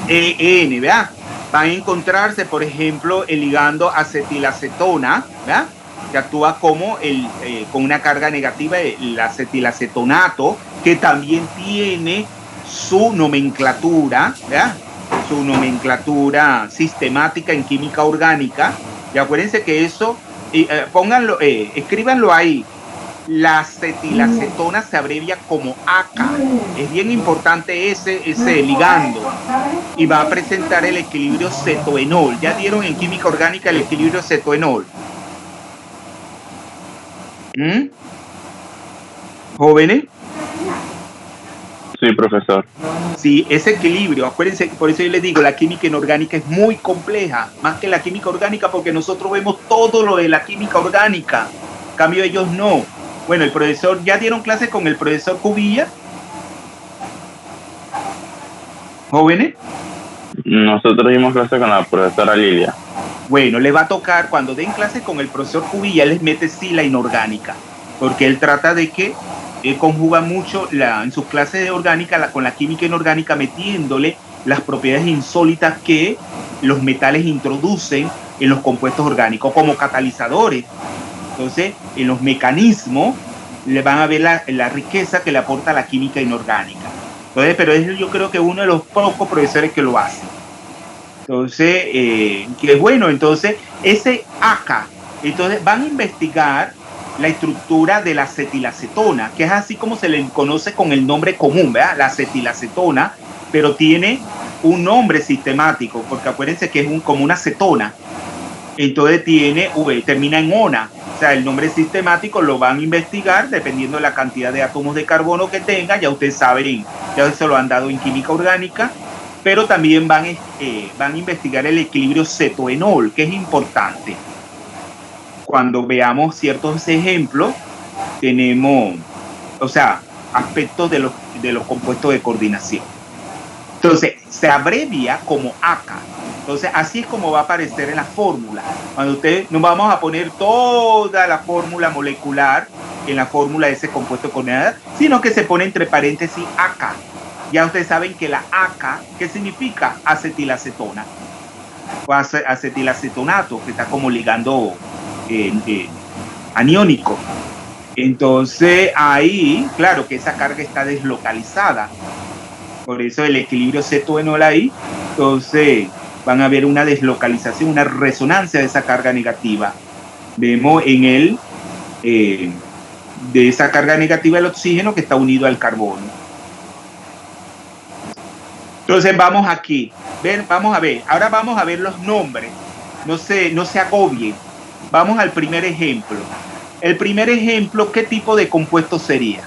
EN, ¿verdad? Van a encontrarse, por ejemplo, el ligando acetilacetona, ¿verdad? Que actúa como con una carga negativa, el acetilacetonato, que también tiene su nomenclatura, ¿verdad? Su nomenclatura sistemática en química orgánica. Y acuérdense que eso, pónganlo, escríbanlo ahí. La acetilacetona se abrevia como ACA. Es bien importante ese ligando. Y va a presentar el equilibrio cetoenol. ¿Ya dieron en química orgánica el equilibrio cetoenol? ¿Jóvenes? Sí, profesor. Sí, ese equilibrio, acuérdense, por eso yo les digo, la química inorgánica es muy compleja, más que la química orgánica, porque nosotros vemos todo lo de la química orgánica. En cambio, ellos no. Bueno, el profesor, ¿ya dieron clase con el profesor Cubilla? ¿Jóvenes? Nosotros dimos clase con la profesora Lilia. Bueno, le va a tocar, cuando den clase con el profesor Cubilla, les mete sí la inorgánica, porque él trata de que conjuga mucho en sus clases de orgánica con la química inorgánica, metiéndole las propiedades insólitas que los metales introducen en los compuestos orgánicos como catalizadores. Entonces, en los mecanismos le van a ver la riqueza que le aporta la química inorgánica. Entonces, pero es yo creo que uno de los pocos profesores que lo hace. Entonces, que bueno, entonces ese ACA, entonces van a investigar la estructura de la acetilacetona, que es así como se le conoce con el nombre común, ¿verdad? La acetilacetona, pero tiene un nombre sistemático, porque acuérdense que es como una acetona. Entonces termina en ona, o sea, el nombre sistemático lo van a investigar dependiendo de la cantidad de átomos de carbono que tenga, ya ustedes saben, ya se lo han dado en química orgánica, pero también van a investigar el equilibrio cetoenol, que es importante. Cuando veamos ciertos ejemplos, tenemos, o sea, aspectos de los compuestos de coordinación. Entonces, se abrevia como ACA. Entonces, así es como va a aparecer en la fórmula. Cuando ustedes, no vamos a poner toda la fórmula molecular en la fórmula de ese compuesto coordinador, sino que se pone entre paréntesis ACA. Ya ustedes saben que la ACA, ¿qué significa? Acetilacetona. O acetilacetonato, que está como ligando aniónico. Entonces, ahí, claro que esa carga está deslocalizada. Por eso el equilibrio cetoenol ahí. Entonces, van a ver una deslocalización, una resonancia de esa carga negativa. Vemos en de esa carga negativa el oxígeno que está unido al carbono. Entonces vamos aquí, vamos a ver, ahora vamos a ver los nombres, no se agobien. Vamos al primer ejemplo. El primer ejemplo, ¿qué tipo de compuesto sería?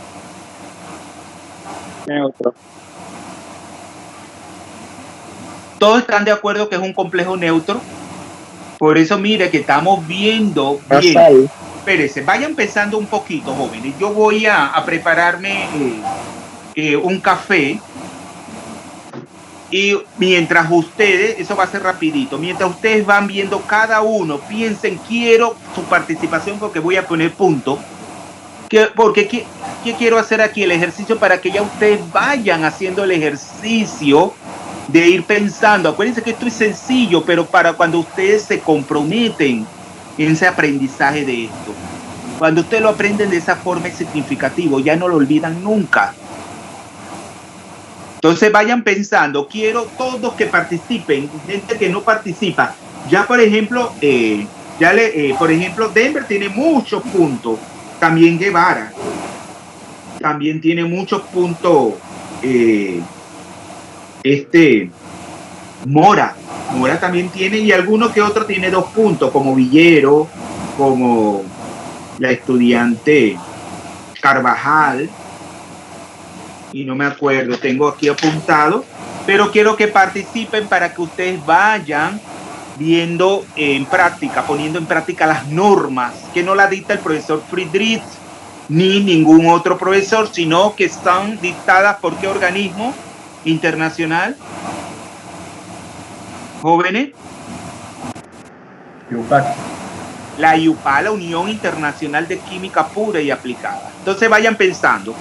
Neutro. ¿Todos están de acuerdo que es un complejo neutro? Por eso mire que estamos viendo bien. Espérense, vayan pensando un poquito, jóvenes. Yo voy a prepararme un café. Y mientras ustedes, eso va a ser rapidito, mientras ustedes van viendo cada uno, piensen, quiero su participación porque voy a poner punto. Porque ¿qué quiero hacer aquí? El ejercicio para que ya ustedes vayan haciendo el ejercicio de ir pensando. Acuérdense que esto es sencillo, pero para cuando ustedes se comprometen en ese aprendizaje de esto. Cuando ustedes lo aprenden de esa forma es significativo, ya no lo olvidan nunca. Entonces vayan pensando, quiero todos que participen, gente que no participa. Ya por ejemplo, por ejemplo, Denver tiene muchos puntos. También Guevara. También tiene muchos puntos. Mora también tiene, y alguno que otro tiene 2 puntos, como Villero, como la estudiante Carvajal. Y no me acuerdo, tengo aquí apuntado, pero quiero que participen para que ustedes vayan viendo en práctica, poniendo en práctica las normas que no la dicta el profesor Friedrich ni ningún otro profesor, sino que están dictadas por qué organismo internacional. Jóvenes. La IUPA, la Unión Internacional de Química Pura y Aplicada. Entonces vayan pensando.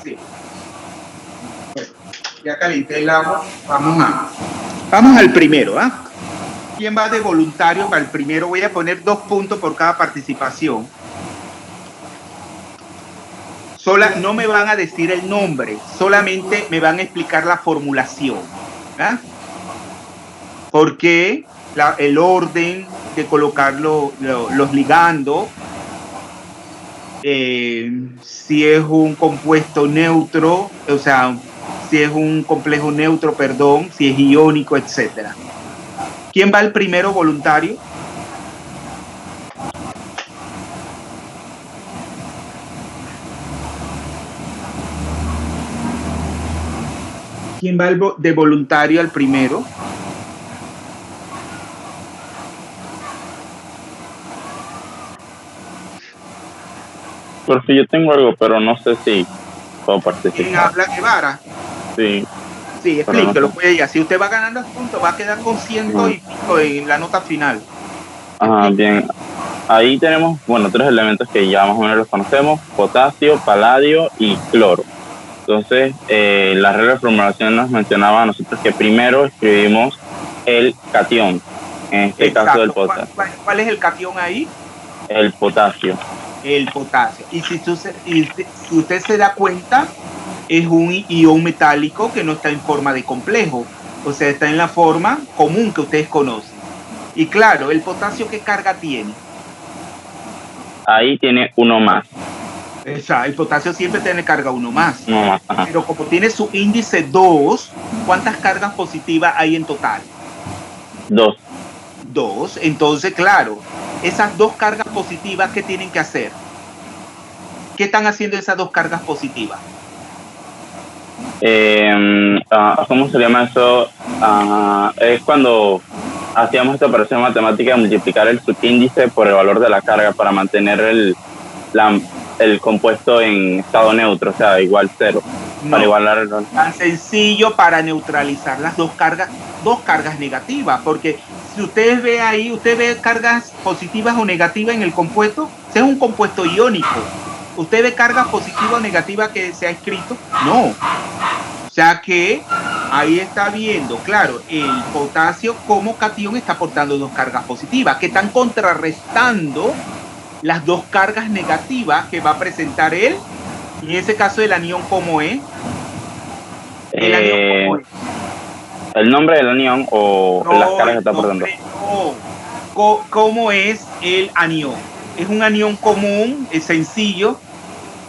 Sí. Bueno, ya calenté el agua. Vamos al primero, ¿ah? ¿Quién va de voluntario para el primero? Voy a poner 2 puntos por cada participación. No me van a decir el nombre, solamente me van a explicar la formulación. ¿Ah? Porque el orden de colocar los ligandos, si es un compuesto neutro, o sea, si es un complejo neutro, perdón, si es iónico, etcétera. ¿Quién va el primero voluntario? ¿Quién va de voluntario al primero? Porque yo tengo algo, pero no sé si puedo ¿Quién participar. habla? Guevara. Sí. Sí, Pero no explíquelo, sé. pues ya. Si usted va ganando puntos, va a quedar con 100 y pico en la nota final. Bien. Ahí tenemos, bueno, 3 elementos que ya más o menos los conocemos: potasio, paladio y cloro. Entonces, la regla de formulación nos mencionaba a nosotros que primero escribimos el catión, en este caso del potasio. ¿Cuál es el catión ahí? El potasio. El potasio. Y si usted se da cuenta, es un ion metálico que no está en forma de complejo, o sea, está en la forma común que ustedes conocen. Y claro, el potasio, ¿qué carga tiene? Ahí tiene uno más. O sea, el potasio siempre tiene carga 1 más. Uno más, ajá. Pero como tiene su índice 2, ¿cuántas cargas positivas hay en total? 2. 2. Entonces, claro, esas 2 cargas positivas, ¿qué tienen que hacer? ¿Qué están haciendo esas 2 cargas positivas? ¿Cómo se llama eso? Es cuando hacíamos esta operación matemática de multiplicar el subíndice por el valor de la carga para mantener el compuesto en estado neutro, o sea, igual 0. No, para igualar tan sencillo para neutralizar las 2 cargas negativas, porque si ustedes ve ahí, usted ve cargas positivas o negativas en el compuesto, es un compuesto iónico. ¿Usted ve cargas positivas o negativas que se ha escrito? No. O sea que ahí está viendo, claro, el potasio como catión está aportando 2 cargas positivas que están contrarrestando las 2 cargas negativas que va a presentar él. Y en ese caso el anión, ¿cómo es? ¿El anión cómo es? ¿El nombre del anión o No, las cargas que está aportando? No. ¿Cómo es el anión? ¿Es un anión común? ¿Es sencillo?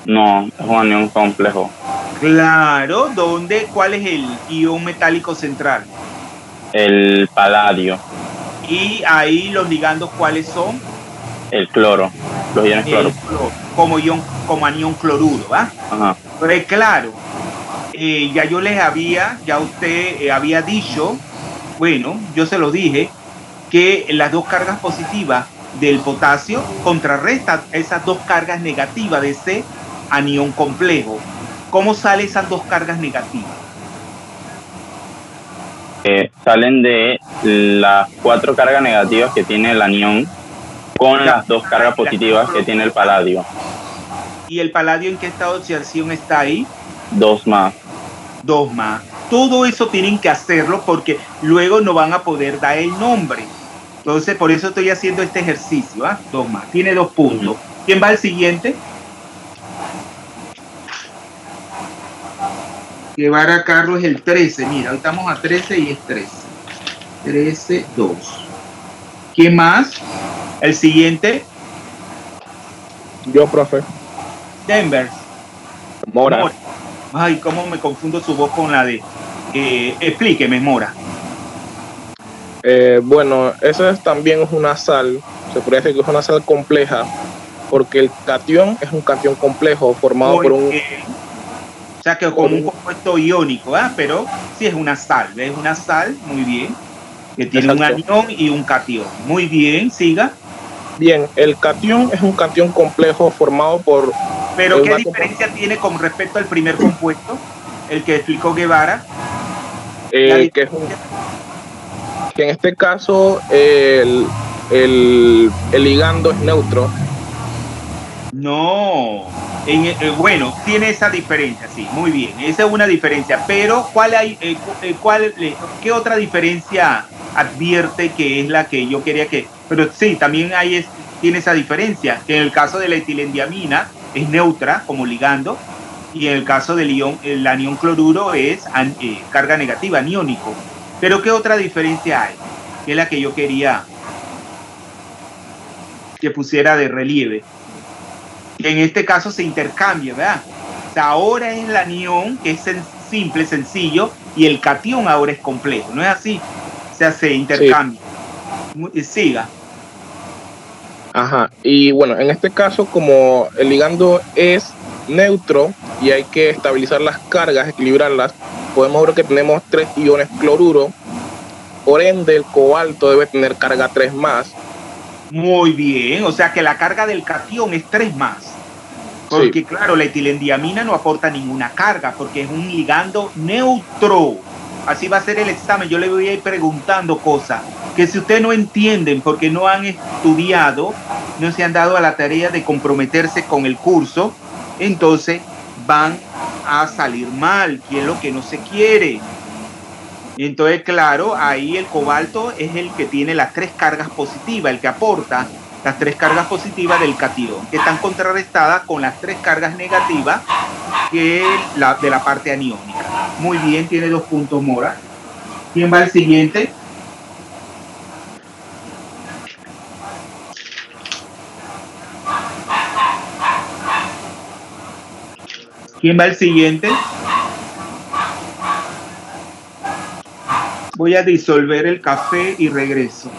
No, es un anión complejo. Claro, ¿cuál es el ion metálico central? El paladio. Y ahí los ligandos, ¿cuáles son? El cloro, los iones cloro. Como anión cloruro, ¿va? Ajá. Pero claro, ya usted había dicho, bueno, yo se lo dije, que las 2 cargas positivas del potasio contrarrestan esas 2 cargas negativas de ese anión complejo. ¿Cómo salen esas 2 cargas negativas? Salen de las 4 cargas negativas que tiene el anión con las 2 cargas positivas que tiene el paladio. ¿Y el paladio en qué estado de oxidación está ahí? 2 más. 2 más. Todo eso tienen que hacerlo porque luego no van a poder dar el nombre. Entonces, por eso estoy haciendo este ejercicio. 2 más. Tiene 2 puntos. ¿Quién va al siguiente? Guevara Carlos es el 13. Mira, hoy estamos a 13 y es 13. 13, 2. ¿Quién más? El siguiente. Yo, profe. Denver. Mora. Ay, cómo me confundo su voz con la de... explíqueme, Mora. Bueno, esa también es una sal, se podría decir que es una sal compleja, porque el catión es un catión complejo formado por un... O sea, que como un compuesto iónico, ¿eh? Pero sí es una sal, es una sal, muy bien, que tiene un anión y un catión. Muy bien, siga. Bien, el catión es un catión complejo formado por... Pero ¿qué diferencia tiene con respecto al primer compuesto, el que explicó Guevara? Que en este caso el ligando es neutro. No, bueno, tiene esa diferencia, sí, muy bien, esa es una diferencia, pero ¿qué otra diferencia advierte que es la que yo quería que... Pero sí, también tiene esa diferencia, que en el caso de la etilendiamina es neutra como ligando, y en el caso del el anión cloruro es carga negativa, aniónico. Pero ¿qué otra diferencia hay? Que es la que yo quería que pusiera de relieve. En este caso se intercambia, ¿verdad? O sea, ahora es el anión, que es simple, sencillo, y el catión ahora es complejo, ¿no es así? O sea, se intercambia. Sí. Siga. Ajá, y bueno, en este caso, como el ligando es neutro y hay que estabilizar las cargas, equilibrarlas, podemos ver que tenemos 3 iones cloruro, por ende el cobalto debe tener carga 3 más. Muy bien, o sea que la carga del catión es 3 más. Porque sí, claro, la etilendiamina no aporta ninguna carga porque es un ligando neutro. Así va a ser el examen. Yo le voy a ir preguntando cosas que si ustedes no entienden porque no han estudiado, no se han dado a la tarea de comprometerse con el curso, entonces van a salir mal, que es lo que no se quiere. Entonces, claro, ahí el cobalto es el que tiene las 3 cargas positivas, el que aporta las 3 cargas positivas del catión, que están contrarrestadas con las 3 cargas negativas de la parte aniónica. Muy bien, tiene 2 puntos, Mora. ¿Quién va al siguiente? ¿Quién va al siguiente? Voy a disolver el café y regreso.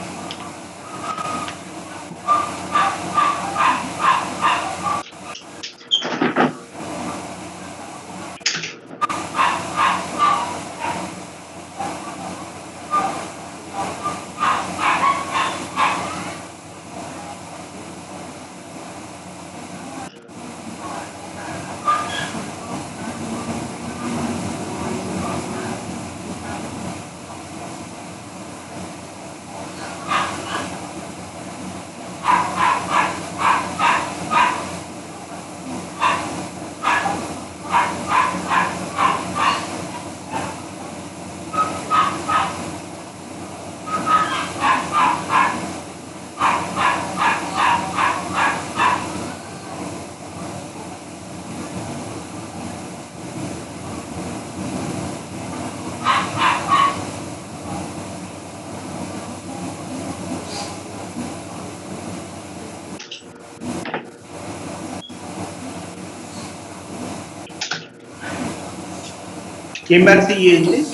¿Quién va al siguiente?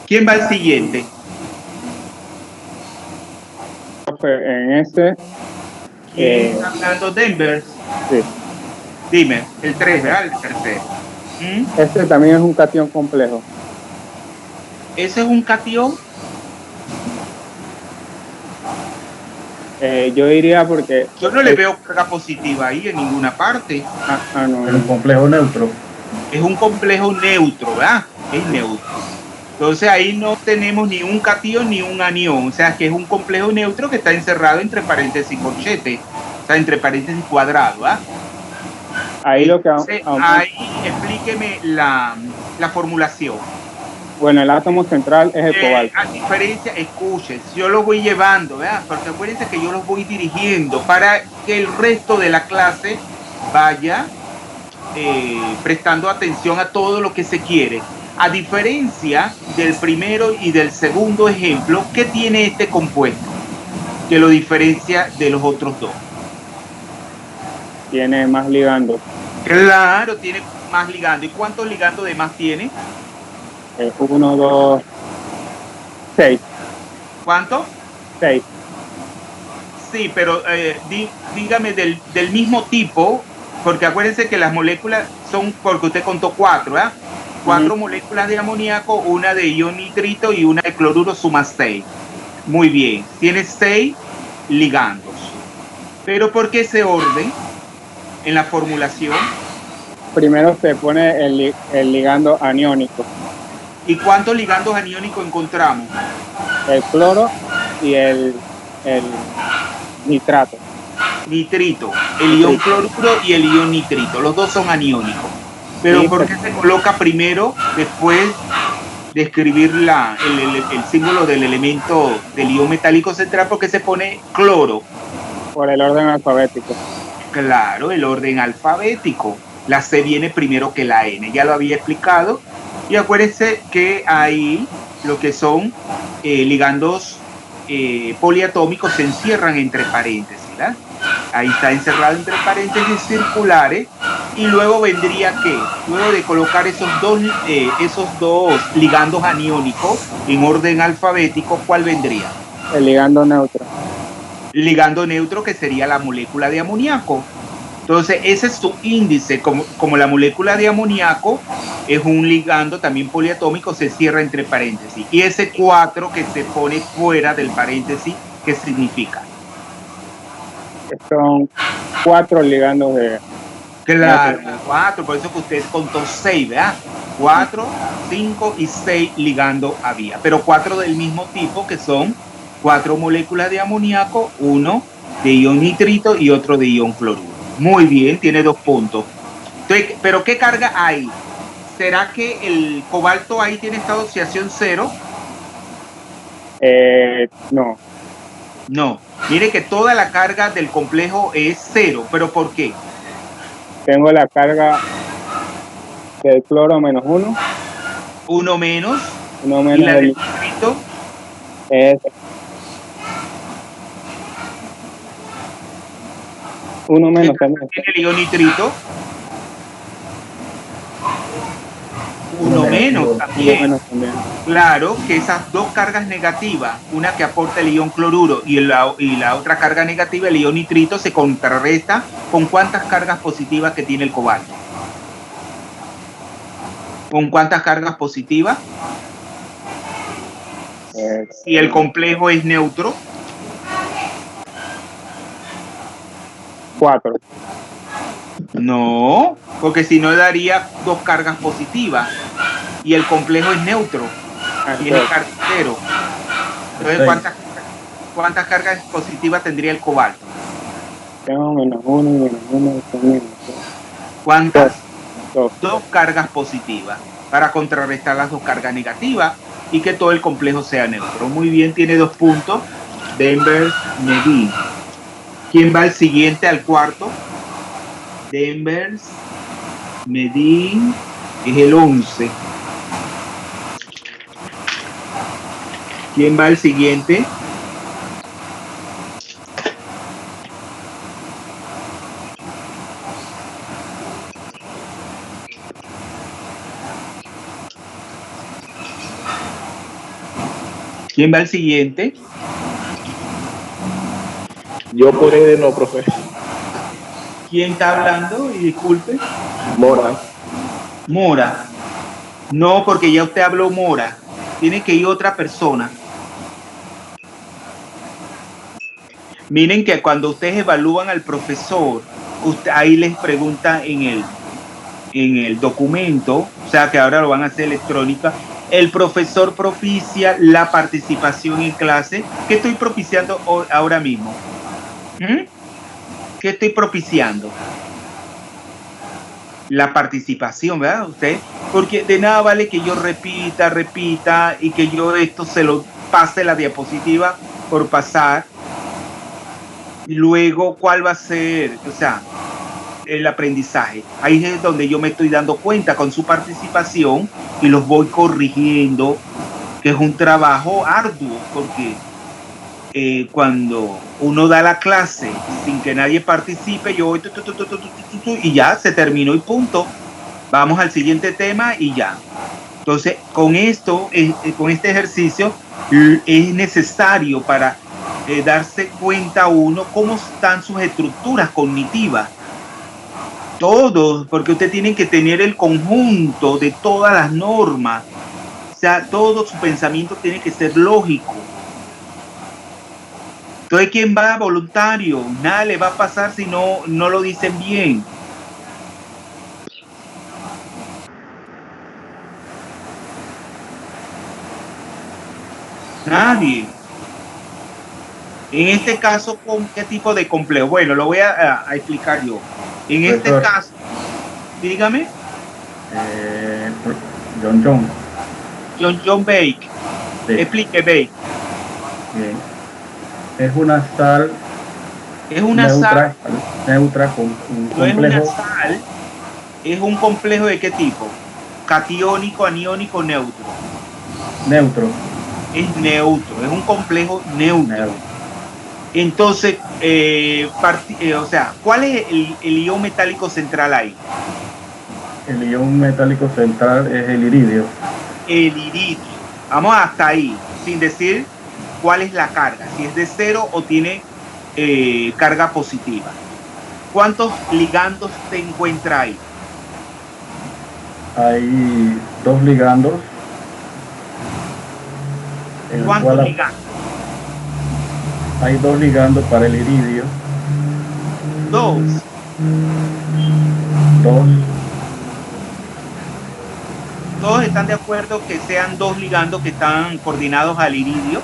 ¿Quién va al siguiente? En ese... ¿Quién está hablando? Denver. Sí. Dime, el 3, ¿verdad? El tercero. Este también es un catión complejo. ¿Ese es un catión? Yo diría porque... Yo no le veo carga positiva ahí en ninguna parte. No. Es un complejo neutro. Es un complejo neutro, ¿verdad? Es neutro. Entonces ahí no tenemos ni un catión ni un anión. O sea que es un complejo neutro que está encerrado entre paréntesis corchete. O sea, entre paréntesis cuadrado, ¿verdad? Ahí lo que... Ahí explíqueme la formulación. Bueno, el átomo central es el cobalto. A diferencia, escuchen, yo lo voy llevando, ¿verdad? Porque acuérdense que yo los voy dirigiendo para que el resto de la clase vaya prestando atención a todo lo que se quiere. A diferencia del primero y del segundo ejemplo, ¿qué tiene este compuesto que lo diferencia de los otros dos? Tiene más ligandos. Claro, tiene más ligando. ¿Y cuántos ligandos de más tiene? 1, 2, 6. ¿Cuántos? 6. Sí, pero dígame del mismo tipo, porque acuérdense que las moléculas son, porque usted contó 4, ¿eh? 4 moléculas de amoníaco, una de ion nitrito y una de cloruro, suma 6. Muy bien, tiene 6 ligandos. Pero ¿por qué ese orden en la formulación? Primero se pone el ligando aniónico, ¿Y cuántos ligandos aniónicos encontramos? el cloro y el nitrato. Nitrito, el ion cloruro y el ion nitrito, los dos son aniónicos. Pero Sí, ¿por qué se coloca primero después de escribir el símbolo del elemento del ion metálico central? Porque se pone cloro. Por el orden alfabético. Claro, el orden alfabético. La C viene primero que la N, ya lo había explicado. Y acuérdense que ahí lo que son ligandos poliatómicos se encierran entre paréntesis, ¿verdad? Ahí está encerrado entre paréntesis circulares. Y luego vendría ¿qué? Luego de colocar esos dos ligandos aniónicos en orden alfabético, ¿cuál vendría? El ligando neutro. Ligando neutro, que sería la molécula de amoníaco. Entonces ese es su índice, como la molécula de amoníaco es un ligando también poliatómico, se cierra entre paréntesis. Y ese 4 que se pone fuera del paréntesis, ¿qué significa? Son 4 ligandos de... Claro, 4, por eso que usted contó 6, ¿verdad? 4, 5 y 6 ligando había, pero 4 del mismo tipo, que son 4 moléculas de amoníaco, uno de ion nitrito y otro de ion cloruro. Muy bien, tiene 2 puntos. Entonces, ¿pero qué carga hay? ¿Será que el cobalto ahí tiene estado de oxidación 0? No. No. Mire que toda la carga del complejo es 0, ¿pero por qué? Tengo la carga del cloro -1. 1 menos. 1 Y menos la del del nitrito. es 1 menos también. Tiene el ion nitrito. 1 menos 1 también. menos también. Claro que esas dos cargas negativas, una que aporta el ion cloruro y la otra carga negativa, el ion nitrito, se contrarresta con cuántas cargas positivas que tiene el cobalto. ¿Con cuántas cargas positivas? Si el complejo es neutro. 4. No, porque si no daría 2 cargas positivas y el complejo es neutro, tiene carga 0. Entonces, ¿cuántas cargas positivas tendría el cobalto? Tengo -1 y -1 también. ¿Cuántas? 2. 2 cargas positivas para contrarrestar las 2 cargas negativas y que todo el complejo sea neutro. Muy bien, tiene 2 puntos. Denver, Medin. ¿Quién va al siguiente, al cuarto? Denver, Medin, es el 11. ¿Quién va al siguiente? ¿Quién va al siguiente? Yo por ahí no, profe. ¿Quién está hablando? Y disculpe. Mora. Mora. No, porque ya usted habló Mora. Tiene que ir otra persona. Miren que cuando ustedes evalúan al profesor, ahí les pregunta en el documento, o sea que ahora lo van a hacer electrónica, el profesor propicia la participación en clase. ¿Qué estoy propiciando ahora mismo? ¿Qué estoy propiciando? La participación, ¿verdad? Usted, porque de nada vale que yo repita y que yo esto se lo pase la diapositiva por pasar. Luego, ¿cuál va a ser? O sea, el aprendizaje. Ahí es donde yo me estoy dando cuenta con su participación y los voy corrigiendo, que es un trabajo arduo, porque cuando uno da la clase sin que nadie participe, yo voy y ya se terminó y punto. Vamos al siguiente tema y ya. Entonces, con esto, con este ejercicio, es necesario para darse cuenta uno cómo están sus estructuras cognitivas. Todos, porque usted tiene que tener el conjunto de todas las normas. O sea, todo su pensamiento tiene que ser lógico. Entonces, ¿quién va voluntario? Nada le va a pasar si no lo dicen bien. Nadie. En este caso, ¿con qué tipo de complejo? Bueno, lo voy a explicar yo. En este caso, dígame. John Bake. Sí. Explique, Bake. Bien. Es una sal. Es una sal neutra con un complejo. No es una sal. Es un complejo ¿de qué tipo? Catiónico, aniónico, neutro. Neutro. Es neutro, es un complejo neutro. Entonces, o sea, ¿cuál es el ion metálico central ahí? El ion metálico central es el iridio. El iridio. Vamos hasta ahí, sin decir cuál es la carga, si es de 0 o tiene carga positiva. ¿Cuántos ligandos se encuentra ahí? Hay 2 ligandos. ¿Cuántos ligandos? Hay 2 ligandos para el iridio. 2. ¿Todos están de acuerdo que sean 2 ligandos que están coordinados al iridio?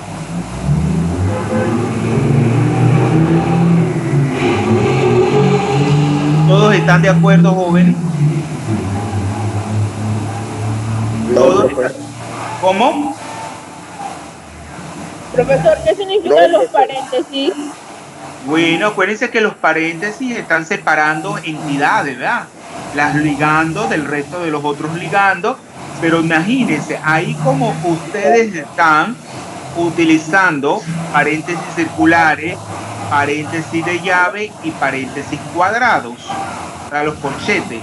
¿Todos están de acuerdo, jóvenes? ¿Todos? ¿Cómo? Profesor, ¿qué significan los paréntesis? Bueno, acuérdense que los paréntesis están separando entidades, ¿verdad? Las ligandos del resto de los otros ligandos, pero imagínense, ahí como ustedes están utilizando paréntesis circulares, paréntesis de llave y paréntesis cuadrados para los corchetes.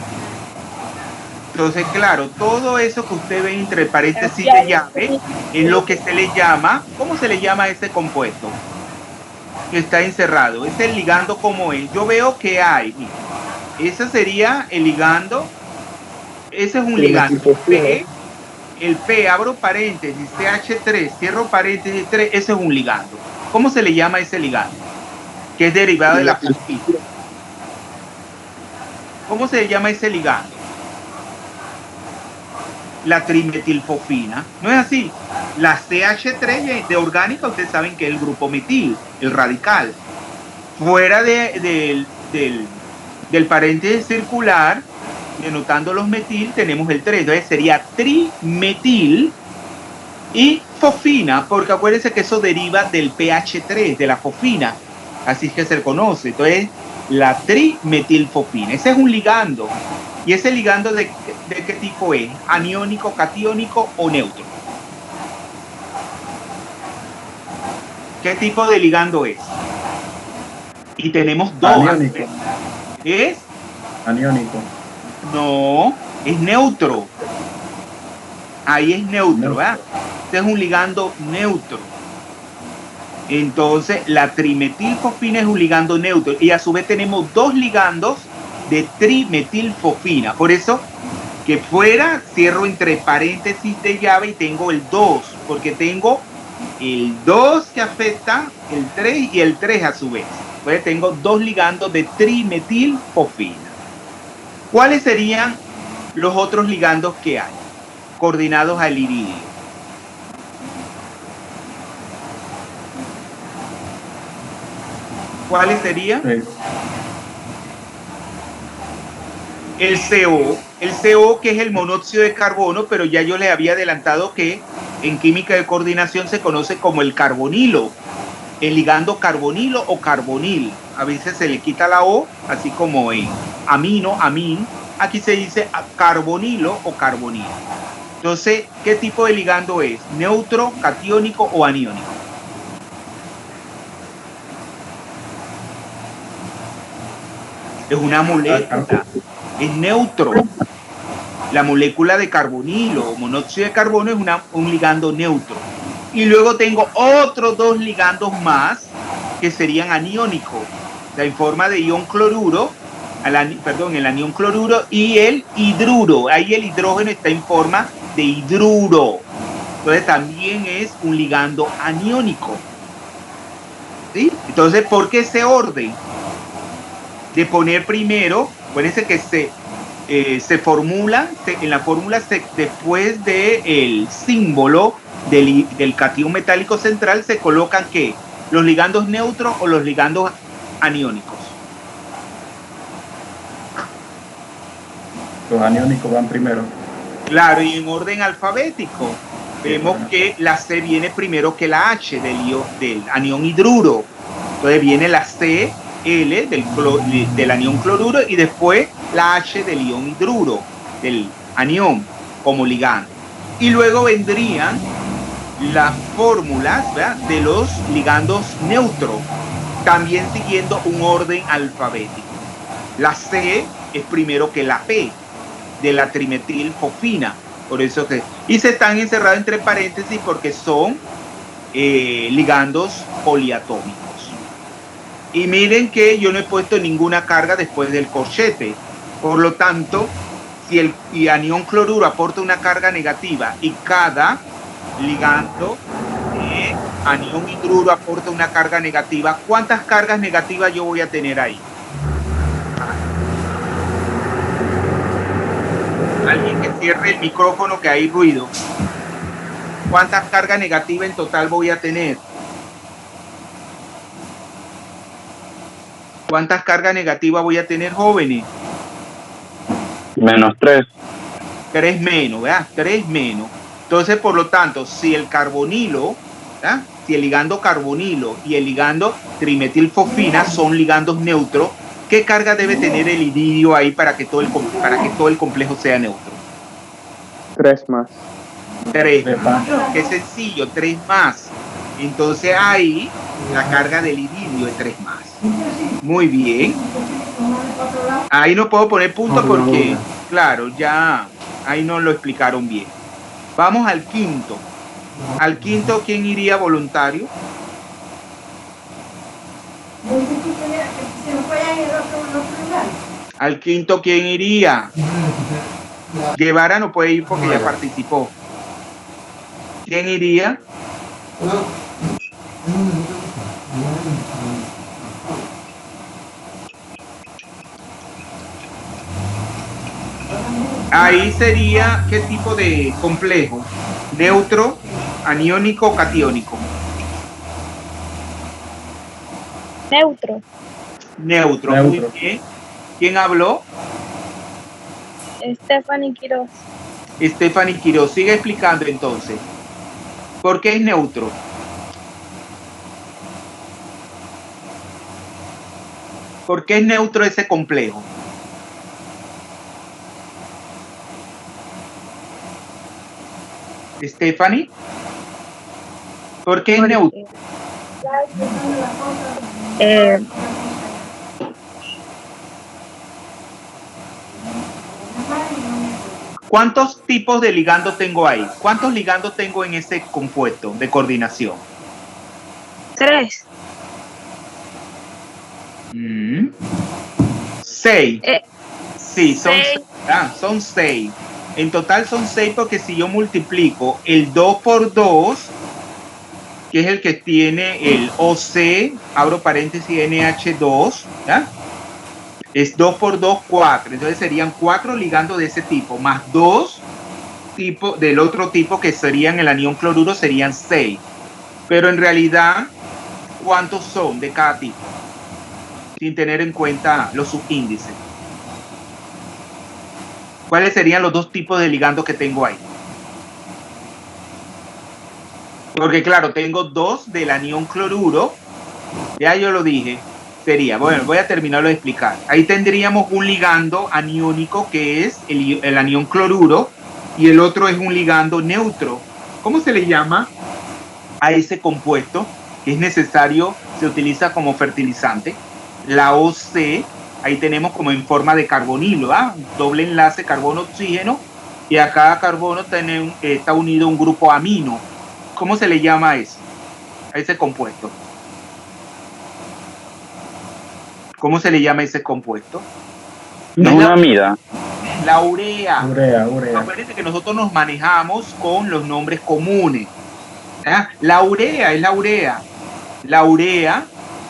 Entonces, claro, todo eso que usted ve entre paréntesis de llave es lo que se le llama, ¿cómo se le llama a ese compuesto? Que está encerrado. Es el ligando como es. Yo veo que hay, ese sería el ligando, ese es un ligando. El P, abro paréntesis, CH3, cierro paréntesis 3, ese es un ligando. ¿Cómo se le llama ese ligando? Que es derivado de la fosfina. ¿Cómo se le llama ese ligando? La trimetilfosfina. ¿No es así? La CH3 de orgánica, ustedes saben que es el grupo metil, el radical. Fuera del paréntesis circular, denotando los metil, tenemos el 3. Entonces sería trimetil y fosfina, porque acuérdense que eso deriva del pH3, de la fosfina. Así es que se le conoce. Entonces, la trimetilfosfina. Ese es un ligando. ¿Y ese ligando de qué tipo es? ¿Aniónico, catiónico o neutro? ¿Qué tipo de ligando es? Y tenemos 2. Aniónico. ¿Es? Aniónico. No, es neutro. Ahí es neutro, ¿verdad? Este es un ligando neutro. Entonces, la trimetilfosfina es un ligando neutro. Y a su vez tenemos 2 ligandos de trimetilfosfina. Por eso, que fuera, cierro entre paréntesis de llave y tengo el 2. Porque tengo el 2 que afecta el 3 y el 3 a su vez. Entonces tengo 2 ligandos de trimetilfosfina. ¿Cuáles serían los otros ligandos que hay coordinados al iridio? ¿Cuáles serían? Sí. El CO, que es el monóxido de carbono, pero ya yo les había adelantado que en química de coordinación se conoce como el carbonilo, el ligando carbonilo o carbonil. A veces se le quita la O, así como en amino, amín. Aquí se dice carbonilo o carbonilo. Entonces, ¿qué tipo de ligando es? ¿Neutro, catiónico o aniónico? Es una molécula, es neutro. La molécula de carbonilo o monóxido de carbono es un ligando neutro. Y luego tengo otros dos ligandos más que serían aniónicos, en forma de ion cloruro, el anión cloruro y el hidruro. Ahí el hidrógeno está en forma de hidruro. Entonces también es un ligando aniónico. ¿Sí? Entonces, ¿por qué ese orden? De poner primero, acuérdense que se formula, en la fórmula después del símbolo del catión metálico central se colocan ¿qué? Los ligandos neutros o los ligandos aniónicos. Los aniónicos van primero. Claro, y en orden alfabético. Vemos que la C viene primero que la H del anión hidruro. Entonces viene la C, L del anión cloruro y después la H del ion hidruro, del anión como ligando. Y luego vendrían las fórmulas, ¿verdad?, de los ligandos neutros, también siguiendo un orden alfabético. La C es primero que la P de la trimetilfosfina, por eso y se están encerrados entre paréntesis porque son ligandos poliatómicos. Y miren que yo no he puesto ninguna carga después del corchete, por lo tanto, si el anión cloruro aporta una carga negativa y cada ligando anión hidruro aporta una carga negativa, ¿cuántas cargas negativas yo voy a tener ahí? Alguien que cierre el micrófono, que hay ruido. ¿Cuántas cargas negativas en total voy a tener? ¿Cuántas cargas negativas voy a tener, jóvenes? -3. 3 menos, ¿verdad? 3 menos. Entonces, por lo tanto, si el carbonilo, ¿verdad?, si el ligando carbonilo y el ligando trimetilfosfina son ligandos neutros, ¿qué carga debe tener el iridio ahí para que todo el complejo sea neutro? 3 más. 3. Qué sencillo, 3 más. Entonces ahí la carga del iridio es 3 más. Muy bien. Ahí no puedo poner punto porque, claro, ya ahí no lo explicaron bien. Vamos al quinto. Al quinto, ¿quién iría voluntario? Al quinto, ¿quién iría? Guevara no puede ir porque ya participó. ¿Quién iría? Ahí sería, ¿qué tipo de complejo? ¿Neutro, aniónico o catiónico? Neutro. Neutro, muy bien. ¿Quién habló? Stephanie Quiroz. Stephanie Quiroz. Sigue explicando entonces. ¿Por qué es neutro? ¿Por qué es neutro ese complejo? Stephanie, ¿por qué es neutro? ¿Cuántos tipos de ligandos tengo ahí? ¿Cuántos ligandos tengo en ese compuesto de coordinación? 3. 6. Sí, son 6. Son 6. En total son 6 porque si yo multiplico el 2 por 2, que es el que tiene el OC, abro paréntesis NH2, ¿ya?, es 2 por 2, 4. Entonces serían 4 ligandos de ese tipo, más 2 tipos del otro tipo que serían el anión cloruro, serían 6. Pero en realidad, ¿cuántos son de cada tipo? Sin tener en cuenta los subíndices. ¿Cuáles serían los dos tipos de ligandos que tengo ahí? Porque claro, tengo 2 del anión cloruro, ya yo lo dije, Sería, bueno, voy a terminarlo de explicar. Ahí tendríamos un ligando aniónico que es el anión cloruro y el otro es un ligando neutro. ¿Cómo se le llama a ese compuesto que es necesario, se utiliza como fertilizante? La OC, ahí tenemos como en forma de carbonilo, ¿ah? Doble enlace carbono-oxígeno, y a cada carbono está unido un grupo amino. ¿Cómo se le llama a eso? A ese compuesto. ¿Cómo se le llama a ese compuesto? No es una amida. La urea. Urea. Acuérdense que nosotros nos manejamos con los nombres comunes. ¿Ah? La urea es la urea. La urea,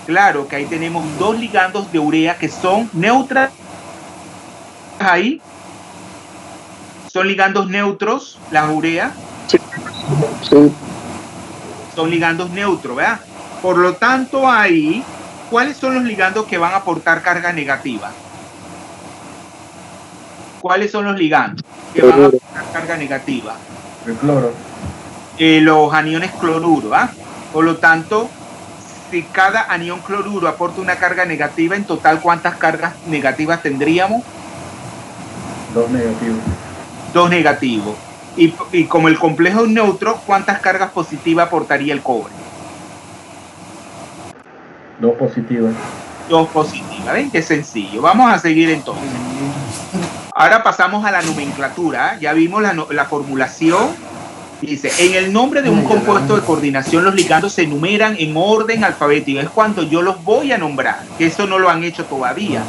claro que ahí tenemos dos ligandos de urea que son neutras. Ahí son ligandos neutros, la urea. Sí. Son ligandos neutros, ¿verdad? Por lo tanto, ahí, ¿cuáles son los ligandos que van a aportar carga negativa? ¿Cuáles son los ligandos que van a aportar carga negativa? El cloro. Los aniones cloruro, ¿ah? Por lo tanto, si cada anión cloruro aporta una carga negativa, en total, ¿cuántas cargas negativas tendríamos? 2 negativos. 2 negativos. Y como el complejo es neutro, ¿cuántas cargas positivas aportaría el cobre? 2 positivas. 2 positivas. ¿Ven? Qué sencillo. Vamos a seguir entonces. Ahora pasamos a la nomenclatura. Ya vimos la formulación. Dice, en el nombre de un compuesto de coordinación, los ligandos se enumeran en orden alfabético. Es cuando yo los voy a nombrar, que eso no lo han hecho todavía.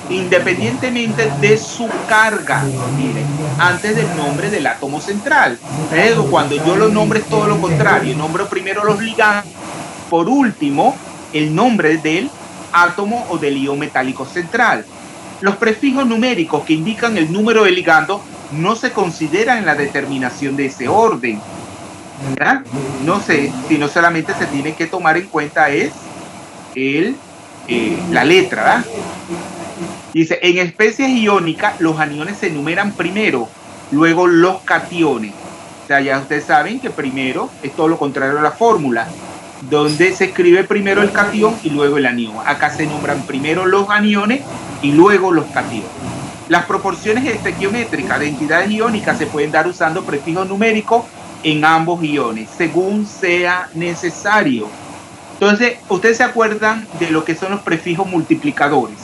Independientemente de su carga, miren, antes del nombre del átomo central. Pero cuando yo lo nombre es todo lo contrario. Nombro primero los ligandos, por último, el nombre del átomo o del ion metálico central. Los prefijos numéricos que indican el número de ligando no se consideran en la determinación de ese orden, ¿verdad? No sé, sino solamente se tiene que tomar en cuenta es la letra, ¿verdad? Dice, en especies iónicas los aniones se enumeran primero, luego los cationes. O sea, ya ustedes saben que primero es todo lo contrario a la fórmula, donde se escribe primero el catión y luego el anión. Acá se nombran primero los aniones y luego los cationes. Las proporciones estequiométricas de entidades iónicas se pueden dar usando prefijos numéricos en ambos iones, según sea necesario. Entonces, ¿ustedes se acuerdan de lo que son los prefijos multiplicadores?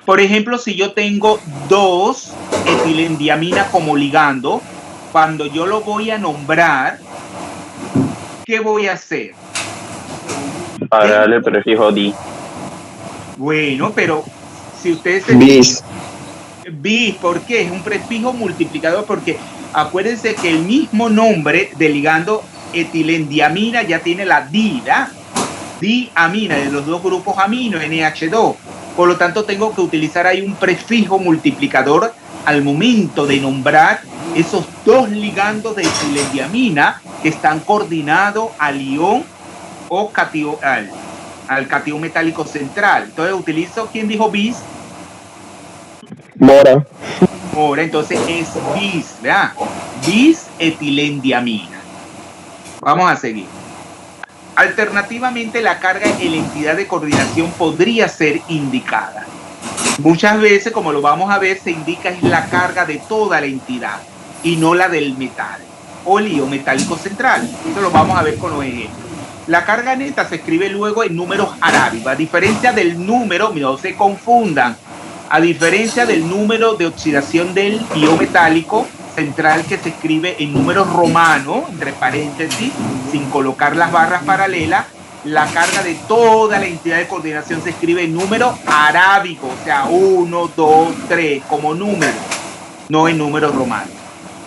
Por ejemplo, si yo tengo 2 etilendiamina como ligando, cuando yo lo voy a nombrar, ¿qué voy a hacer? Agregarle el prefijo di. Bueno, pero si ustedes... Bis. Bis, ¿por qué? Es un prefijo multiplicador porque acuérdense que el mismo nombre del ligando etilendiamina ya tiene la diamina de los dos grupos amino, NH2. Por lo tanto, tengo que utilizar ahí un prefijo multiplicador al momento de nombrar esos 2 ligandos de etilendiamina que están coordinados al ion o catión, al catión metálico central. Entonces utilizo, ¿quién dijo bis? Mora. Entonces es bis, ¿verdad? Bis etilendiamina. Vamos a seguir. Alternativamente, la carga en la entidad de coordinación podría ser indicada. Muchas veces, como lo vamos a ver, se indica es la carga de toda la entidad y no la del metal o el ion metálico central. Eso lo vamos a ver con los ejemplos. La carga neta se escribe luego en números arábigos. A diferencia del número, no se confundan, a diferencia del número de oxidación del ion metálico central que se escribe en números romanos, entre paréntesis, sin colocar las barras paralelas, la carga de toda la entidad de coordinación se escribe en número arábigo, o sea, 1, 2, 3, como número, no en números romanos,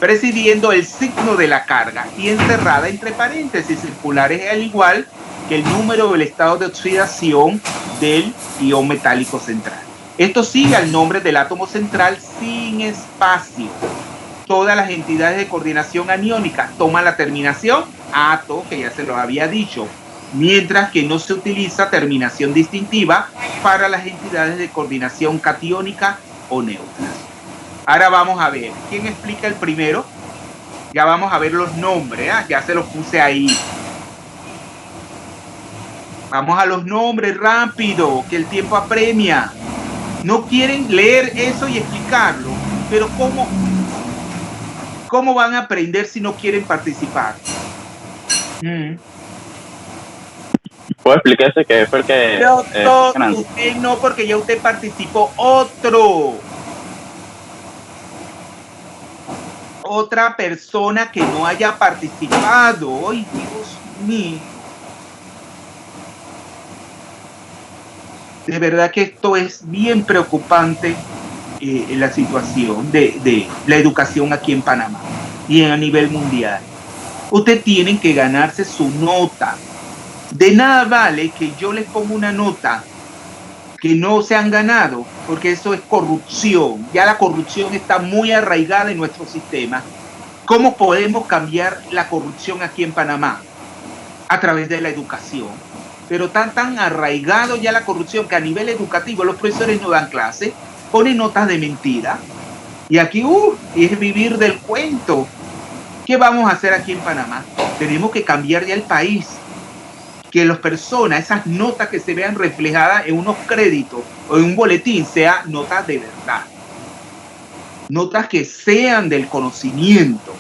presidiendo el signo de la carga y encerrada entre paréntesis circulares, al igual que el número del estado de oxidación del ion metálico central. Esto sigue al nombre del átomo central sin espacio. Todas las entidades de coordinación aniónica toman la terminación ato, que ya se lo había dicho, mientras que no se utiliza terminación distintiva para las entidades de coordinación catiónica o neutras. Ahora vamos a ver, ¿quién explica el primero? Ya vamos a ver los nombres, ¿eh? Ya se los puse ahí. Vamos a los nombres rápido, que el tiempo apremia. No quieren leer eso y explicarlo, pero ¿cómo van a aprender si no quieren participar? ¿Puedo explicarse que fue el que... Usted no, porque ya usted participó. Otra persona que no haya participado. ¡Ay, Dios mío! De verdad que esto es bien preocupante, la situación de la educación aquí en Panamá y a nivel mundial. Ustedes tienen que ganarse su nota. De nada vale que yo les ponga una nota que no se han ganado, porque eso es corrupción. Ya la corrupción está muy arraigada en nuestro sistema. ¿Cómo podemos cambiar la corrupción aquí en Panamá? A través de la educación. Pero tan arraigado ya la corrupción que a nivel educativo los profesores no dan clase, ponen notas de mentira. Y aquí es vivir del cuento. ¿Qué vamos a hacer aquí en Panamá? Tenemos que cambiar ya el país. Que las personas, esas notas que se vean reflejadas en unos créditos o en un boletín, sean notas de verdad. Notas que sean del conocimiento.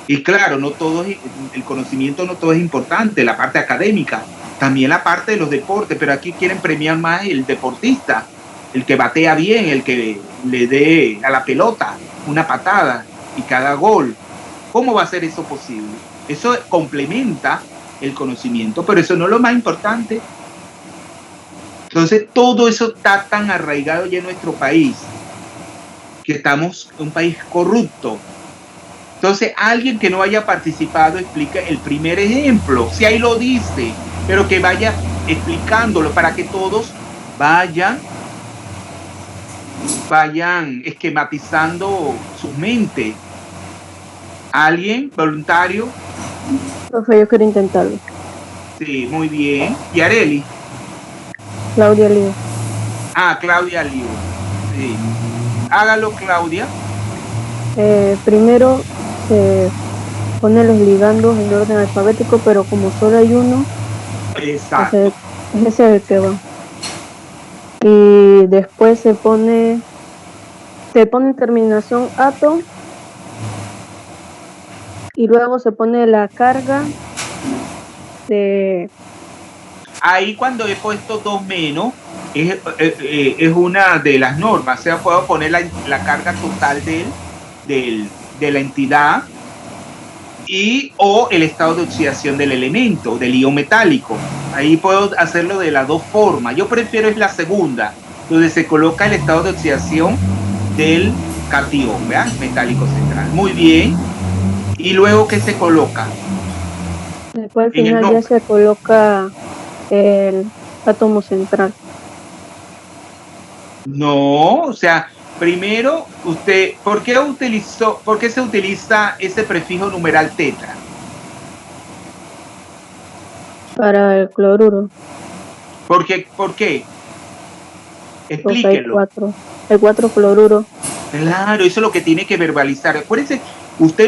Y claro, no todo es, el conocimiento no todo es importante, la parte académica, también la parte de los deportes, pero aquí quieren premiar más el deportista, el que batea bien, el que le dé a la pelota una patada y cada gol. ¿Cómo va a ser eso posible? Eso complementa el conocimiento, pero eso no es lo más importante. Entonces todo eso está tan arraigado ya en nuestro país, que estamos en un país corrupto. Entonces alguien que no haya participado explica el primer ejemplo, si ahí lo dice, pero que vaya explicándolo para que todos vayan esquematizando su mente. ¿Alguien voluntario? Profe, yo quiero intentarlo. Sí, muy bien. ¿Y Areli? Claudia Lío. Claudia Lío. Sí. Hágalo, Claudia. Primero se pone los ligandos en orden alfabético, pero como solo hay uno, exacto, ese es el que va. Y después se pone terminación ato, y luego se pone la carga de... Ahí cuando he puesto 2 menos, es una de las normas. O sea, puedo poner la carga total de la entidad o el estado de oxidación del elemento, del ion metálico. Ahí puedo hacerlo de las dos formas. Yo prefiero es la segunda, donde se coloca el estado de oxidación del catión, ¿verdad? Metálico central. Muy bien. ¿Y luego qué se coloca? Después al final ya se coloca el átomo central. No, o sea, primero usted, ¿por qué se utiliza ese prefijo numeral tetra? Para el cloruro. ¿Por qué? Explíquelo. El 4 cloruro. Claro, eso es lo que tiene que verbalizar. Acuérdense,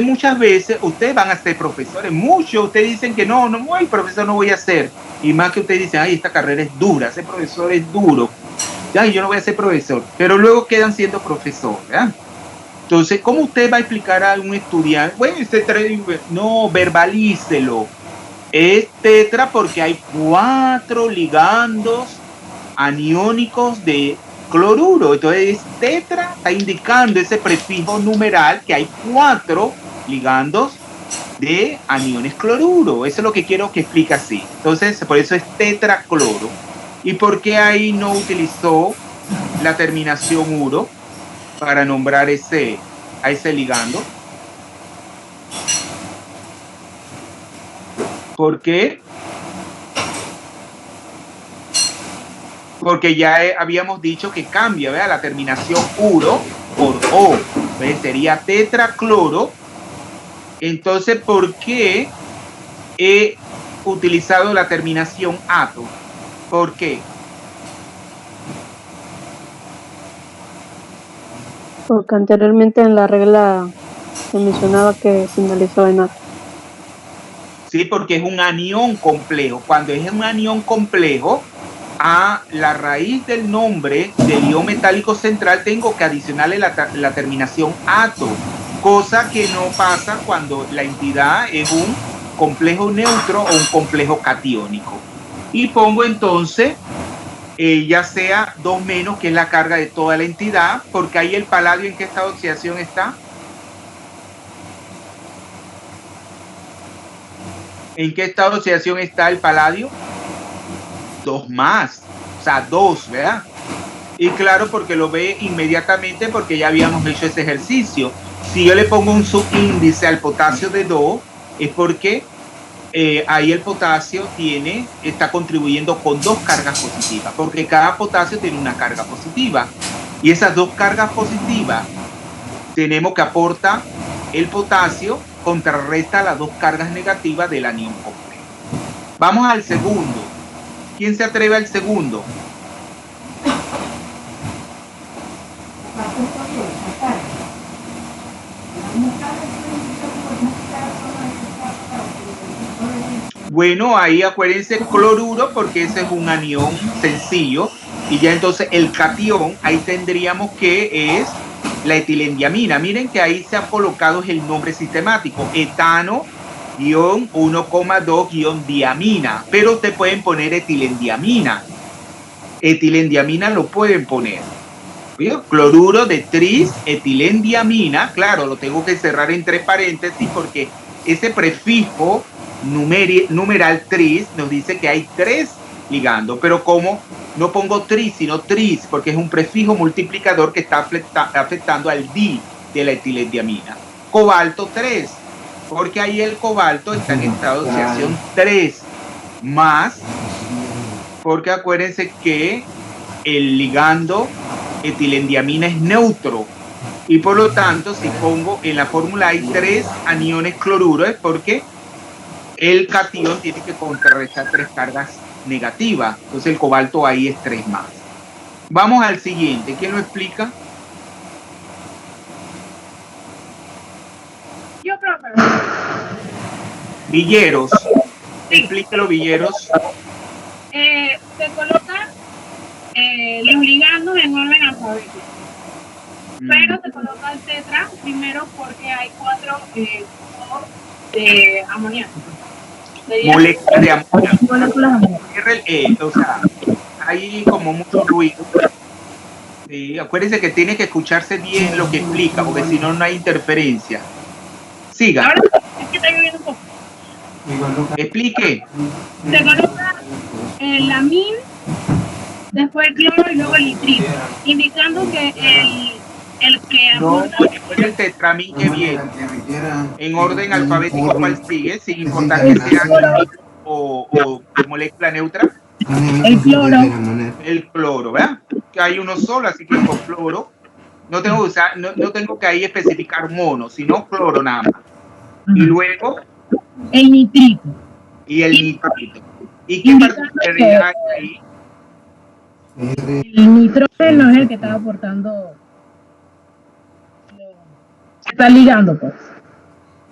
muchas veces, ustedes van a ser profesores, muchos, ustedes dicen que no, profesor, no voy a ser. Y más que ustedes dicen, esta carrera es dura, ser profesor es duro. Yo no voy a ser profesor, pero luego quedan siendo profesor, ¿verdad? Entonces, ¿cómo usted va a explicar a un estudiante? Bueno, no, verbalícelo. Es tetra porque hay 4 ligandos aniónicos de cloruro. Entonces, tetra está indicando ese prefijo numeral que hay 4 ligandos de aniones cloruro. Eso es lo que quiero que explique así. Entonces, por eso es tetracloro. ¿Y por qué ahí no utilizó la terminación uro para nombrar a ese ligando? ¿Por qué? Porque ya habíamos dicho que cambia, ¿verdad? La terminación uro por O. Entonces sería tetracloro. Entonces, ¿por qué he utilizado la terminación ato? ¿Por qué? Porque anteriormente en la regla se mencionaba que finalizaba en ato. Sí, porque es un anión complejo. Cuando es un anión complejo, a la raíz del nombre del ion metálico central tengo que adicionarle la terminación ato, cosa que no pasa cuando la entidad es un complejo neutro o un complejo catiónico. Y pongo entonces ya sea 2 menos, que es la carga de toda la entidad, porque ahí el paladio, ¿en qué estado de oxidación está? ¿En qué estado de oxidación está el paladio? 2 más, o sea, 2, ¿verdad? Y claro, porque lo ve inmediatamente, porque ya habíamos hecho ese ejercicio. Si yo le pongo un subíndice al potasio de 2, es porque ahí el potasio está contribuyendo con 2 cargas positivas, porque cada potasio tiene una carga positiva. Y esas 2 cargas positivas tenemos que aporta el potasio, contrarresta las 2 cargas negativas del anión complejo. Vamos al segundo. ¿Quién se atreve al segundo? Bueno, ahí acuérdense cloruro, porque ese es un anión sencillo, y ya entonces el catión, ahí tendríamos que es la etilendiamina. Miren que ahí se ha colocado el nombre sistemático, etano-1,2-diamina, pero ustedes pueden poner etilendiamina. Etilendiamina lo pueden poner. ¿Vio? Cloruro de tris, etilendiamina, claro, lo tengo que cerrar entre paréntesis porque ese prefijo numeral tris nos dice que hay 3 ligandos, pero como no pongo tris sino tris, porque es un prefijo multiplicador que está afectando al di de la etilendiamina. Cobalto 3, porque ahí el cobalto está en estado de oxidación 3 más, porque acuérdense que el ligando etilendiamina es neutro, y por lo tanto si pongo en la fórmula hay 3 aniones cloruro, es porque el catión tiene que contrarrestar 3 cargas negativas, entonces el cobalto ahí es 3 más. Vamos al siguiente, ¿quién lo explica? Yo creo que Villeros, explíquelo, Villeros. se colocan los ligandos en orden alfabético, pero se coloca el tetra primero porque hay 4 de amoníaco. Moléculas de amoníaco. O sea, hay como mucho ruido. Acuérdense que tiene que escucharse bien lo que explica, porque si no, no hay interferencia. Siga. Ahora es que está lloviendo un poco. Explique. Se coloca el amín, después el cloro y luego el nitrito, indicando que el que No, aporta... después el tetramín que viene. En orden alfabético, ¿cuál sigue? Sin importar que sea o molécula neutra. El cloro. El cloro, ¿verdad? Que hay uno solo, así que con cloro. No tengo que usar, no tengo que ahí especificar mono, sino cloro nada más. Y luego El nitrito. y el nitrito. ¿Y qué particularidad hay ahí? El nitrógeno es el que está aportando... Se está ligando, pues.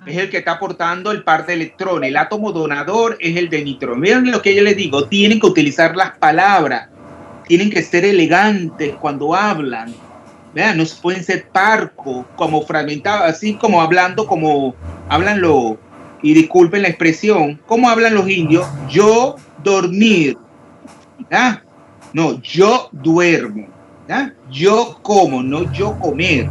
Es el que está aportando el par de electrones. El átomo donador es el de nitrógeno. Vean lo que yo les digo, tienen que utilizar las palabras, tienen que ser elegantes cuando hablan. Vean, no se pueden ser parcos, como fragmentados, así como hablando, como hablan los, y disculpen la expresión, como hablan los indios, yo dormir. ¿Ah? No, yo duermo. ¿Ah? Yo como, no yo comer.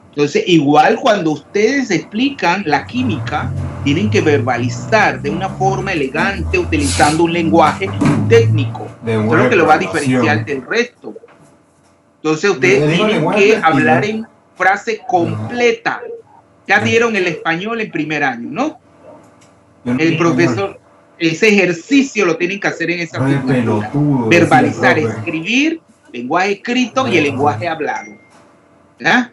Entonces, igual cuando ustedes explican la química, tienen que verbalizar de una forma elegante, utilizando un lenguaje técnico. Eso es lo que lo va a diferenciar del resto. Entonces, ustedes tienen que hablar en frase completa. Ya dieron el español en primer año, ¿no? El profesor, ese ejercicio lo tienen que hacer en esa cultura. Verbalizar, escribir, lenguaje escrito y el lenguaje hablado. ¿Ah?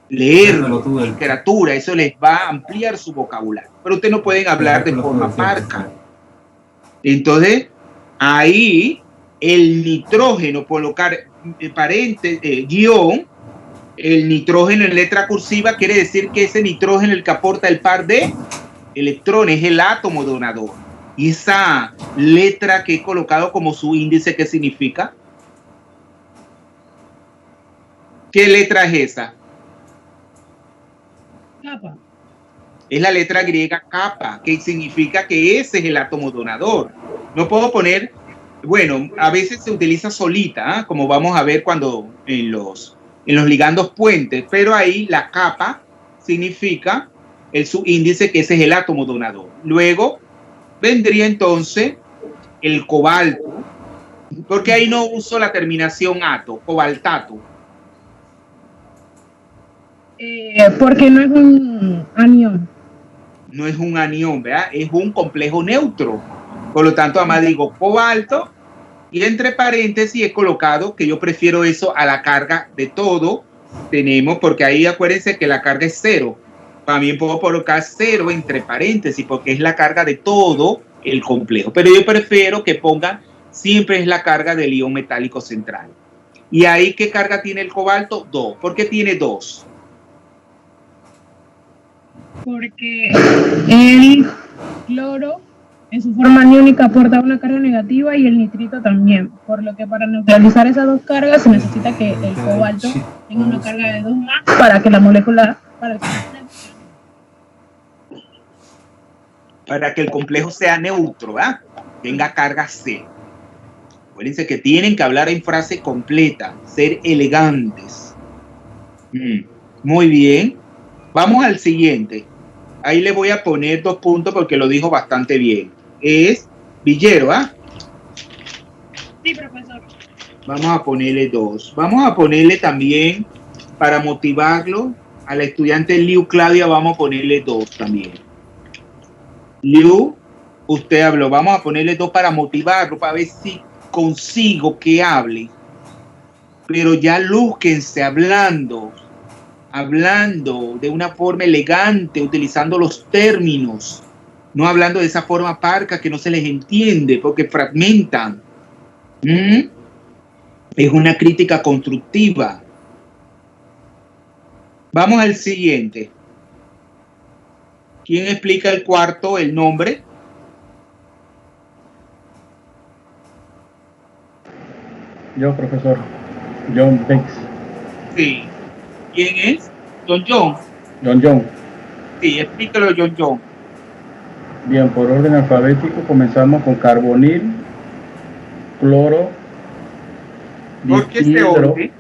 Leer literatura, eso les va a ampliar su vocabulario, pero ustedes no pueden hablar de forma parca. Entonces, ahí el nitrógeno, colocar guión, el nitrógeno en letra cursiva quiere decir que ese nitrógeno es el que aporta el par de electrones, es el átomo donador. Y esa letra que he colocado como su índice, ¿qué significa? ¿Qué letra es esa? Kappa. Es la letra griega kappa, que significa que ese es el átomo donador. No puedo poner, bueno, a veces se utiliza solita, ¿eh? Como vamos a ver cuando en los ligandos puentes, pero ahí la kappa significa el subíndice, que ese es el átomo donador. Luego vendría entonces el cobalto, porque ahí no uso la terminación ato, cobaltato. Porque no es un anión. No es un anión, ¿verdad? Es un complejo neutro. Por lo tanto, además digo cobalto, y entre paréntesis he colocado que yo prefiero eso a la carga de todo. Tenemos, porque ahí acuérdense que la carga es 0. También puedo colocar 0 entre paréntesis, porque es la carga de todo el complejo. Pero yo prefiero que pongan siempre es la carga del ion metálico central. ¿Y ahí qué carga tiene el cobalto? 2. ¿Por qué tiene 2? Porque el cloro en su forma aniónica aporta una carga negativa y el nitrito también, por lo que para neutralizar esas dos cargas se necesita que el cobalto tenga una carga de 2 más para que la molécula, para que el complejo sea neutro, ¿verdad? Tenga carga C. Acuérdense que tienen que hablar en frase completa, ser elegantes. Muy bien. Vamos al siguiente. Ahí le voy a poner 2 puntos porque lo dijo bastante bien. Es Villero, ¿ah? Sí, profesor. Vamos a ponerle 2. Vamos a ponerle también, para motivarlo, a la estudiante Liu Claudia, vamos a ponerle 2 también. Liu, usted habló. Vamos a ponerle 2 para motivarlo, para ver si consigo que hable. Pero ya lúzquense hablando de una forma elegante, utilizando los términos, no hablando de esa forma parca que no se les entiende porque fragmentan. Es una crítica constructiva. Vamos al siguiente. ¿Quién explica el cuarto, el nombre? Yo, profesor. John Banks. Sí. ¿Quién es? John. John. Sí, explícalo, John. Bien, por orden alfabético comenzamos con carbonil, cloro, ¿Por qué este dihidro, orden?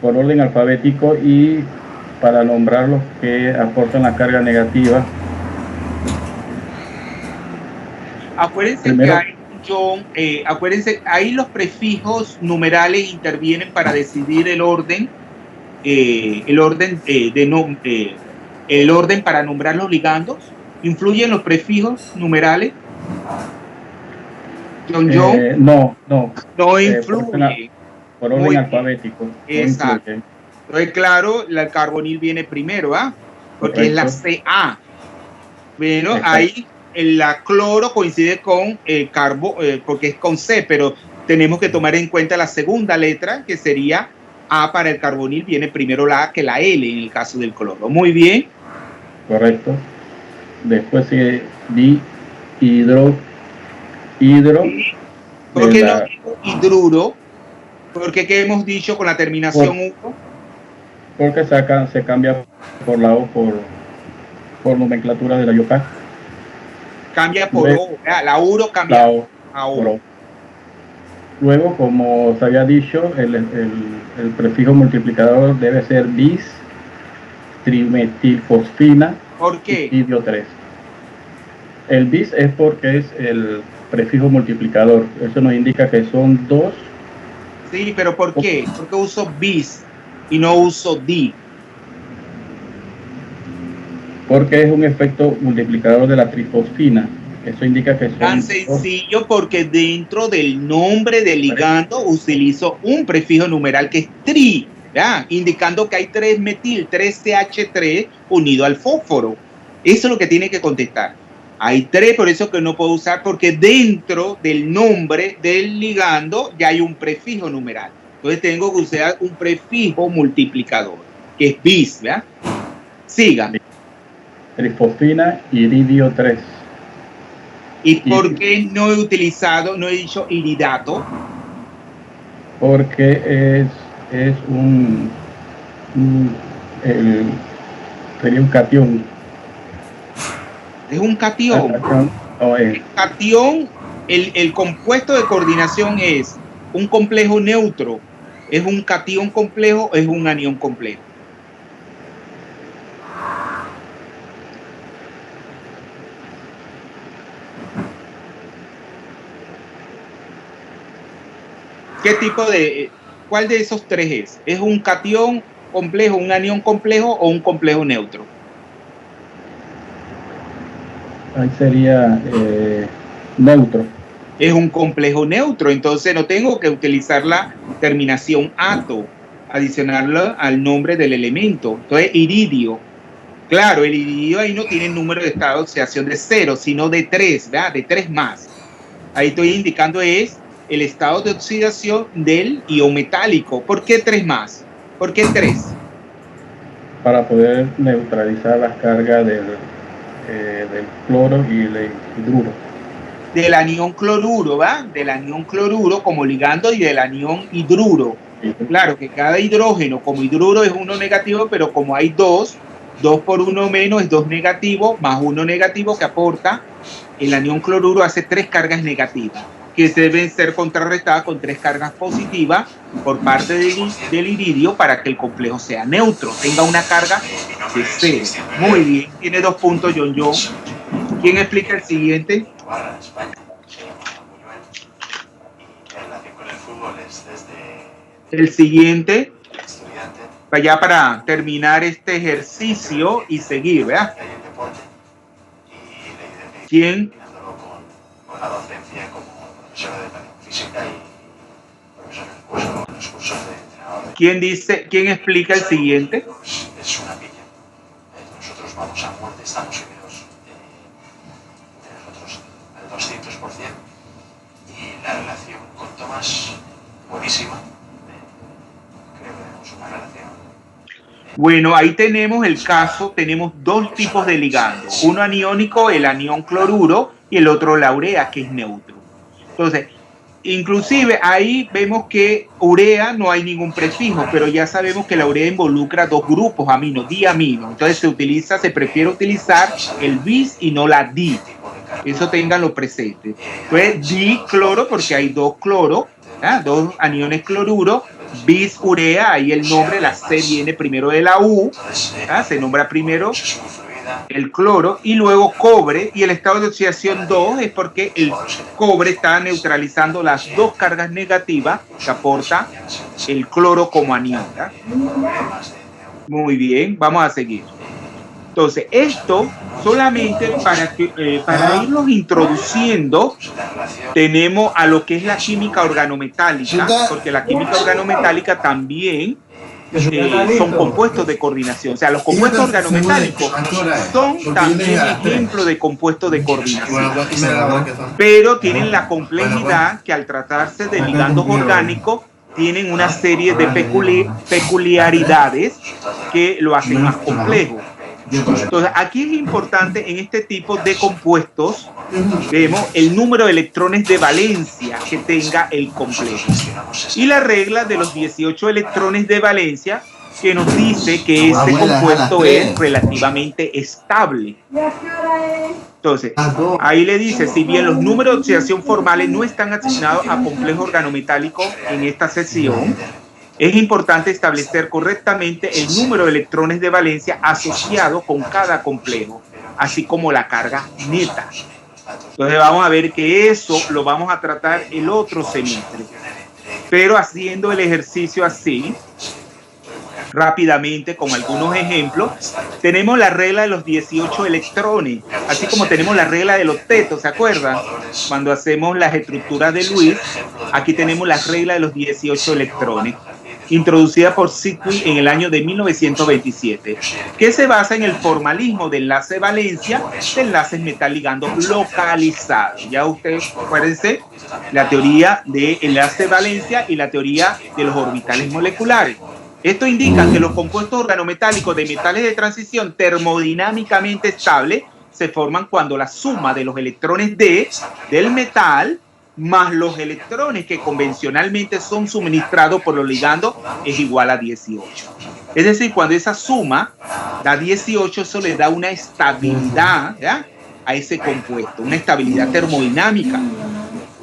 por orden alfabético, y para nombrar los que aportan la carga negativa. Acuérdense Primero, que hay, John, acuérdense, ahí los prefijos numerales intervienen para decidir el orden para nombrar los ligandos. ¿Influyen los prefijos numerales? John. No influye. por orden alfabético. Exacto. No. Entonces, claro, el carbonil viene primero, ¿ah? Porque Correcto. es la CA. Bueno, Exacto. ahí la cloro coincide con el porque es con C, pero tenemos que tomar en cuenta la segunda letra, que sería A. Para el carbonil viene primero la A que la L en el caso del cloro. Muy bien. Correcto. Después sigue hidro. ¿Por qué no digo hidruro? Porque ¿qué hemos dicho con la terminación U? Porque se cambia por la O por nomenclatura de la IOCA. Cambia por O. La uro cambia La O, a por O. O. Luego, como se había dicho, el prefijo multiplicador debe ser bis trimetilfosfina. ¿Por qué? Idio 3. El bis es porque es el prefijo multiplicador. Eso nos indica que son 2. Sí, pero ¿por qué? ¿Por qué uso bis y no uso di? Porque es un efecto multiplicador de la trifosfina. Eso indica que son Tan sencillo porque dentro del nombre del ligando utilizo un prefijo numeral que es tri, ¿ya? Indicando que hay 3-metil, 3CH3 unido al fósforo. Eso es lo que tiene que contestar. Hay 3, por eso que no puedo usar, porque dentro del nombre del ligando ya hay un prefijo numeral. Entonces tengo que usar un prefijo multiplicador, que es bis, ¿verdad? Sigan. trifosfina, iridio 3. ¿Y por qué no he utilizado, no he dicho iridato? Porque es sería un catión. Es un catión. El catión, el compuesto de coordinación es un complejo neutro. ¿Es un catión complejo o es un anión complejo? ¿Qué tipo cuál de esos tres es? ¿Es un catión complejo, un anión complejo o un complejo neutro? Ahí sería neutro. Es un complejo neutro, entonces no tengo que utilizar la terminación ato, adicionarla al nombre del elemento. Entonces, iridio. Claro, el iridio ahí no tiene número de estado de oxidación de 0, sino de 3, ¿verdad? De 3 más. Ahí estoy indicando es el estado de oxidación del ion metálico. ¿Por qué 3 más? ¿Por qué 3? Para poder neutralizar las cargas del cloro y el hidruro. Del anión cloruro, ¿va? Del anión cloruro como ligando y del anión hidruro. Claro que cada hidrógeno como hidruro es 1 negativo, pero como hay 2 por 1 menos es 2 negativo, más 1 negativo que aporta, el anión cloruro hace 3 cargas negativas, que deben ser contrarrestadas con 3 cargas positivas por parte del iridio para que el complejo sea neutro, tenga una carga de 0. Muy bien, tiene 2 puntos, John. ¿Quién explica el siguiente? El siguiente, ya para terminar este ejercicio y seguir, ¿verdad? ¿Quién? ¿Quién explica el siguiente? Es una piña. Nosotros vamos a muerte, estamos subidos de nosotros al 200%. Y la relación con Tomás, buenísima. Creo que tenemos una relación. Bueno, ahí tenemos el caso, tenemos 2 tipos de ligando. Uno aniónico, el anión cloruro, y el otro la urea, que es neutro. Entonces, inclusive ahí vemos que urea no hay ningún prefijo, pero ya sabemos que la urea involucra 2 grupos amino, diamino. Entonces se prefiere utilizar el bis y no la di. Eso ténganlo presente. Entonces dicloro porque hay 2 cloro, 2 aniones cloruro, bis urea, ahí el nombre, la C viene primero de la U, se nombra primero el cloro, y luego cobre, y el estado de oxidación 2 es porque el cobre está neutralizando las 2 cargas negativas que aporta el cloro como anión. Muy bien, vamos a seguir. Entonces, esto solamente para irlos introduciendo, tenemos a lo que es la química organometálica, porque la química organometálica también son compuestos de coordinación. O sea, los compuestos organometálicos son también ejemplos de compuestos de coordinación, pero tienen la complejidad que al tratarse de ligandos orgánicos tienen una serie de peculiaridades que lo hacen más complejo. Entonces, aquí es importante en este tipo de compuestos, vemos el número de electrones de valencia que tenga el complejo. Y la regla de los 18 electrones de valencia que nos dice que este compuesto es relativamente estable. Entonces, ahí le dice, si bien los números de oxidación formales no están asignados a complejos organometálicos en esta sección, es importante establecer correctamente el número de electrones de valencia asociado con cada complejo, así como la carga neta. Entonces vamos a ver que eso lo vamos a tratar el otro semestre. Pero haciendo el ejercicio así, rápidamente, con algunos ejemplos, tenemos la regla de los 18 electrones, así como tenemos la regla del octeto, ¿se acuerdan? Cuando hacemos las estructuras de Lewis, aquí tenemos la regla de los 18 electrones, introducida por Sidgwick en el año de 1927, que se basa en el formalismo de enlace de valencia de enlaces metal-ligandos localizados. Ya ustedes, acuérdense, la teoría de enlace de valencia y la teoría de los orbitales moleculares. Esto indica que los compuestos organometálicos de metales de transición termodinámicamente estables se forman cuando la suma de los electrones D del metal más los electrones que convencionalmente son suministrados por los ligandos es igual a 18. Es decir, cuando esa suma da 18, eso le da una estabilidad, ¿ya?, a ese compuesto, una estabilidad termodinámica.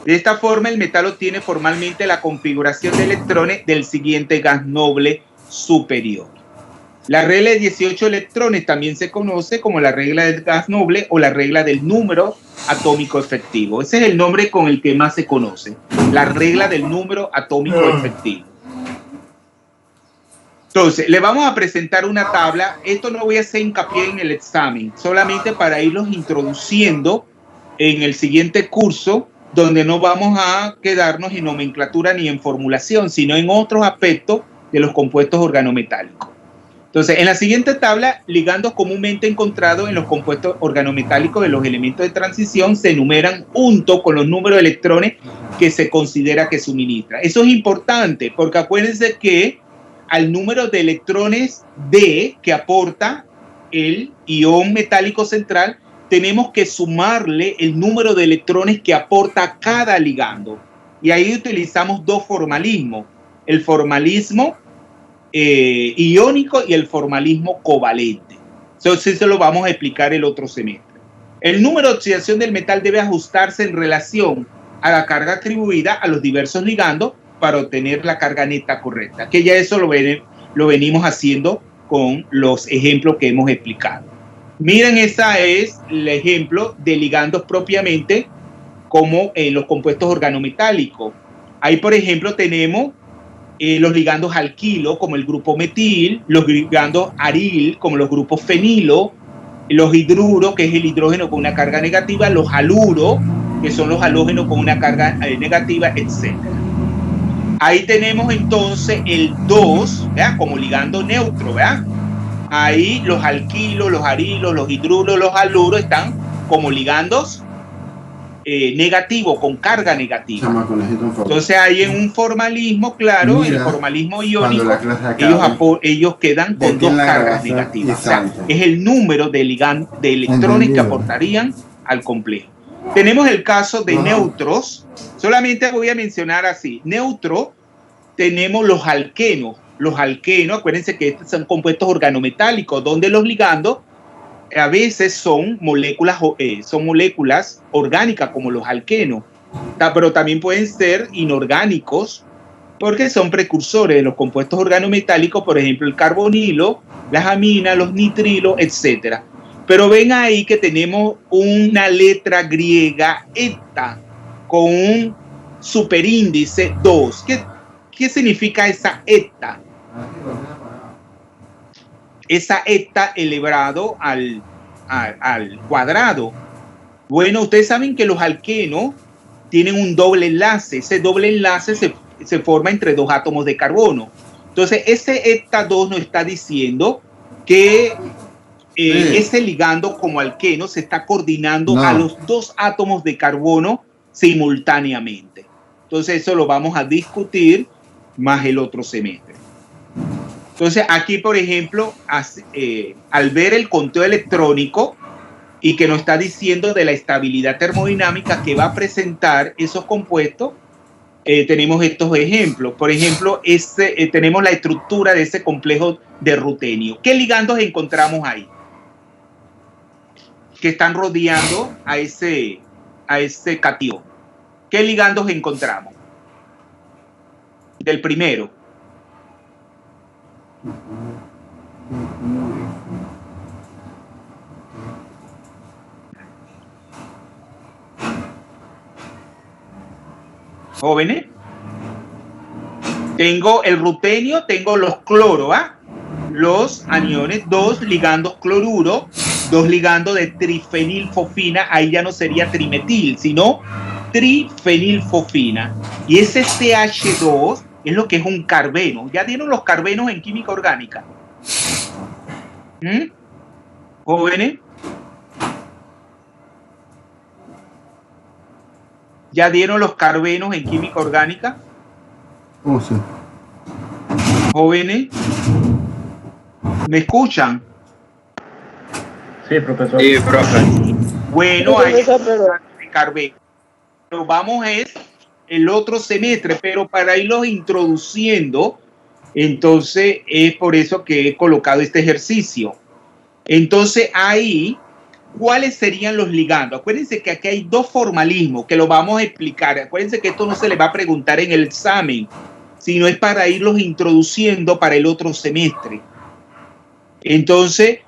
De esta forma, el metal obtiene formalmente la configuración de electrones del siguiente gas noble superior. La regla de 18 electrones también se conoce como la regla del gas noble o la regla del número atómico efectivo. Ese es el nombre con el que más se conoce, la regla del número atómico efectivo. Entonces, le vamos a presentar una tabla. Esto no voy a hacer hincapié en el examen, solamente para irlos introduciendo en el siguiente curso, donde no vamos a quedarnos en nomenclatura ni en formulación, sino en otros aspectos de los compuestos organometálicos. Entonces, en la siguiente tabla, ligandos comúnmente encontrados en los compuestos organometálicos de los elementos de transición se enumeran junto con los números de electrones que se considera que suministra. Eso es importante porque acuérdense que al número de electrones D que aporta el ion metálico central, tenemos que sumarle el número de electrones que aporta cada ligando. Y ahí utilizamos dos formalismos, el formalismo iónico y el formalismo covalente. Eso sí se lo vamos a explicar el otro semestre. El número de oxidación del metal debe ajustarse en relación a la carga atribuida a los diversos ligandos para obtener la carga neta correcta, que ya eso lo venimos haciendo con los ejemplos que hemos explicado. Miren, ese es el ejemplo de ligandos propiamente como los compuestos organometálicos. Ahí, por ejemplo, tenemos los ligandos alquilo, como el grupo metil, los ligandos aril, como los grupos fenilo, los hidruros, que es el hidrógeno con una carga negativa, los haluros, que son los halógenos con una carga negativa, etc. Ahí tenemos entonces el 2, ¿verdad?, como ligando neutro, ¿verdad? Ahí los alquilos, los arilos, los hidruros, los haluros están como ligandos negativos, con carga negativa. Entonces hay en un formalismo, claro, en el formalismo iónico, ellos quedan con dos cargas negativas. O sea, es el número de electrones que aportarían al complejo. Tenemos el caso de neutros. Solamente voy a mencionar así. Neutro, tenemos los alquenos. Los alquenos, acuérdense que estos son compuestos organometálicos, donde los ligandos a veces son moléculas orgánicas, como los alquenos, pero también pueden ser inorgánicos, porque son precursores de los compuestos organometálicos, por ejemplo, el carbonilo, las aminas, los nitrilos, etc. Pero ven ahí que tenemos una letra griega, eta, con un superíndice 2. ¿Qué significa esa eta? Esa eta elevado al cuadrado. Bueno, ustedes saben que los alquenos tienen un doble enlace. Ese doble enlace se forma entre dos átomos de carbono. Entonces, ese eta 2 nos está diciendo que ese ligando como alqueno se está coordinando a los dos átomos de carbono simultáneamente. Entonces, eso lo vamos a discutir más el otro semestre. Entonces, aquí, por ejemplo, al ver el conteo electrónico y que nos está diciendo de la estabilidad termodinámica que va a presentar esos compuestos, tenemos estos ejemplos. Por ejemplo, tenemos la estructura de ese complejo de rutenio. ¿Qué ligandos encontramos ahí? Que están rodeando a ese catión. ¿Qué ligandos encontramos? Del primero. Jóvenes, tengo el rutenio, tengo los cloros, los aniones, 2 ligandos cloruro, 2 ligandos de trifenilfosfina, ahí ya no sería trimetil, sino trifenilfosfina. Y ese CH2 es lo que es un carbeno. ¿Ya dieron los carbenos en química orgánica? Jóvenes, ¿ya dieron los carbenos en química orgánica? Oh, sí. Jóvenes, ¿me escuchan? Sí, profesor. Sí, profe. Bueno, ahí Carbé. Pero vamos es el otro semestre, pero para irlos introduciendo, entonces es por eso que he colocado este ejercicio. Entonces ahí, ¿cuáles serían los ligandos? Acuérdense que aquí hay dos formalismos que lo vamos a explicar. Acuérdense que esto no se le va a preguntar en el examen, sino es para irlos introduciendo para el otro semestre. Entonces,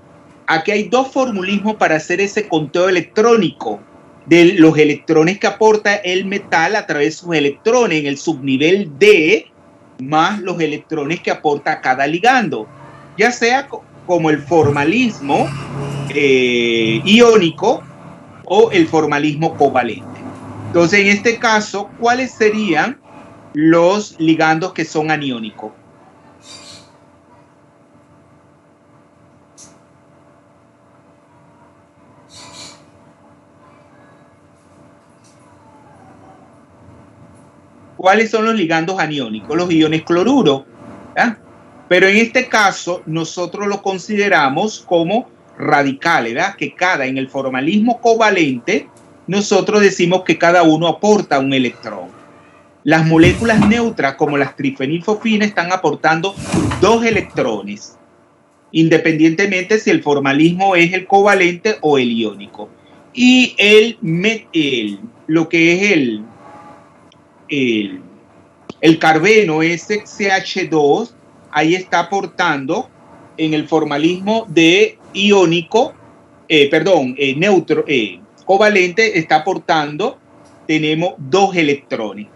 aquí hay dos formulismos para hacer ese conteo electrónico de los electrones que aporta el metal a través de sus electrones en el subnivel D, más los electrones que aporta cada ligando, ya sea como el formalismo iónico o el formalismo covalente. Entonces, en este caso, ¿cuáles serían los ligandos que son aniónicos? ¿Cuáles son los ligandos aniónicos? Los iones cloruro. ¿Ya? Pero en este caso, nosotros lo consideramos como radicales, ¿verdad? Que en el formalismo covalente, nosotros decimos que cada uno aporta un electrón. Las moléculas neutras, como las trifenilfofinas, están aportando 2 electrones, independientemente si el formalismo es el covalente o el iónico. Y lo que es el carbeno SCH2, ahí está aportando en el formalismo de iónico, neutro, covalente, está aportando, tenemos 2 electrones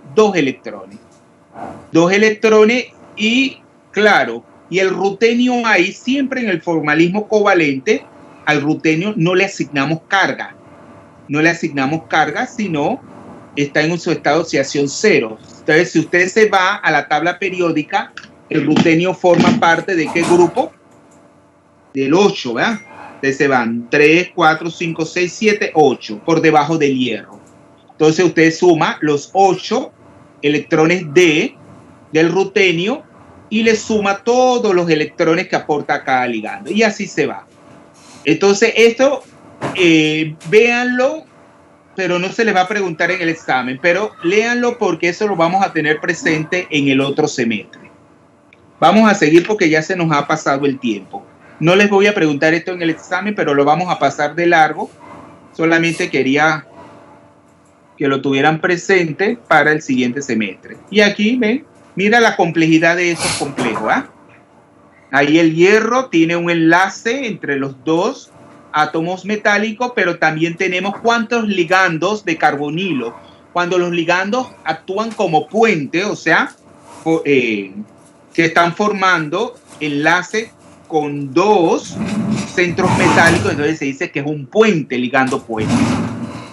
y claro, y el rutenio ahí siempre en el formalismo covalente, al rutenio no le asignamos carga, sino está en su estado de oxidación 0. Entonces, si usted se va a la tabla periódica, el rutenio forma parte de ¿qué grupo? Del 8, ¿verdad? Entonces se van 3, 4, 5, 6, 7, 8 por debajo del hierro. Entonces usted suma los 8 electrones del rutenio y le suma todos los electrones que aporta cada ligando. Y así se va. Entonces esto, véanlo, pero no se les va a preguntar en el examen, pero léanlo porque eso lo vamos a tener presente en el otro semestre. Vamos a seguir porque ya se nos ha pasado el tiempo. No les voy a preguntar esto en el examen, pero lo vamos a pasar de largo. Solamente quería que lo tuvieran presente para el siguiente semestre. Y aquí, ven, mira la complejidad de esos complejos, ¿ah? Ahí el hierro tiene un enlace entre los dos átomos metálicos, pero también tenemos cuántos ligandos de carbonilo. Cuando los ligandos actúan como puente, o sea, que están formando enlace con 2 centros metálicos, entonces se dice que es un puente, ligando puente.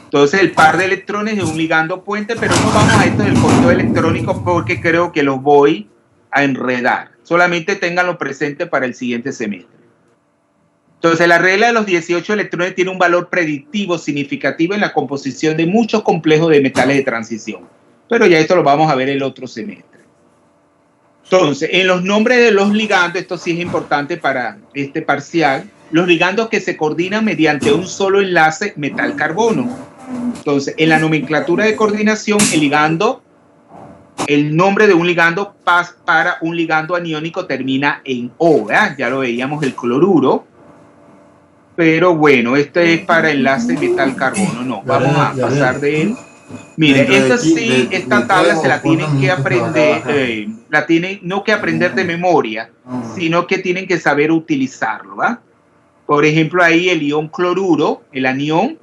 Entonces el par de electrones es un ligando puente, pero no vamos a esto del conteo electrónico porque creo que los voy a enredar. Solamente ténganlo presente para el siguiente semestre. Entonces la regla de los 18 electrones tiene un valor predictivo significativo en la composición de muchos complejos de metales de transición. Pero ya esto lo vamos a ver el otro semestre. Entonces, en los nombres de los ligandos, esto sí es importante para este parcial, los ligandos que se coordinan mediante un solo enlace metal-carbono. Entonces, en la nomenclatura de coordinación, el nombre de un ligando para un ligando aniónico termina en O, ¿verdad? Ya lo veíamos, el cloruro. Pero bueno, este es para enlace metal-carbono. No, vamos a pasar de él. Mire, esta tabla se la tienen que aprender, no que aprender de memoria, sino que tienen que saber utilizarlo, ¿va? Por ejemplo, ahí el ion cloruro, el anión,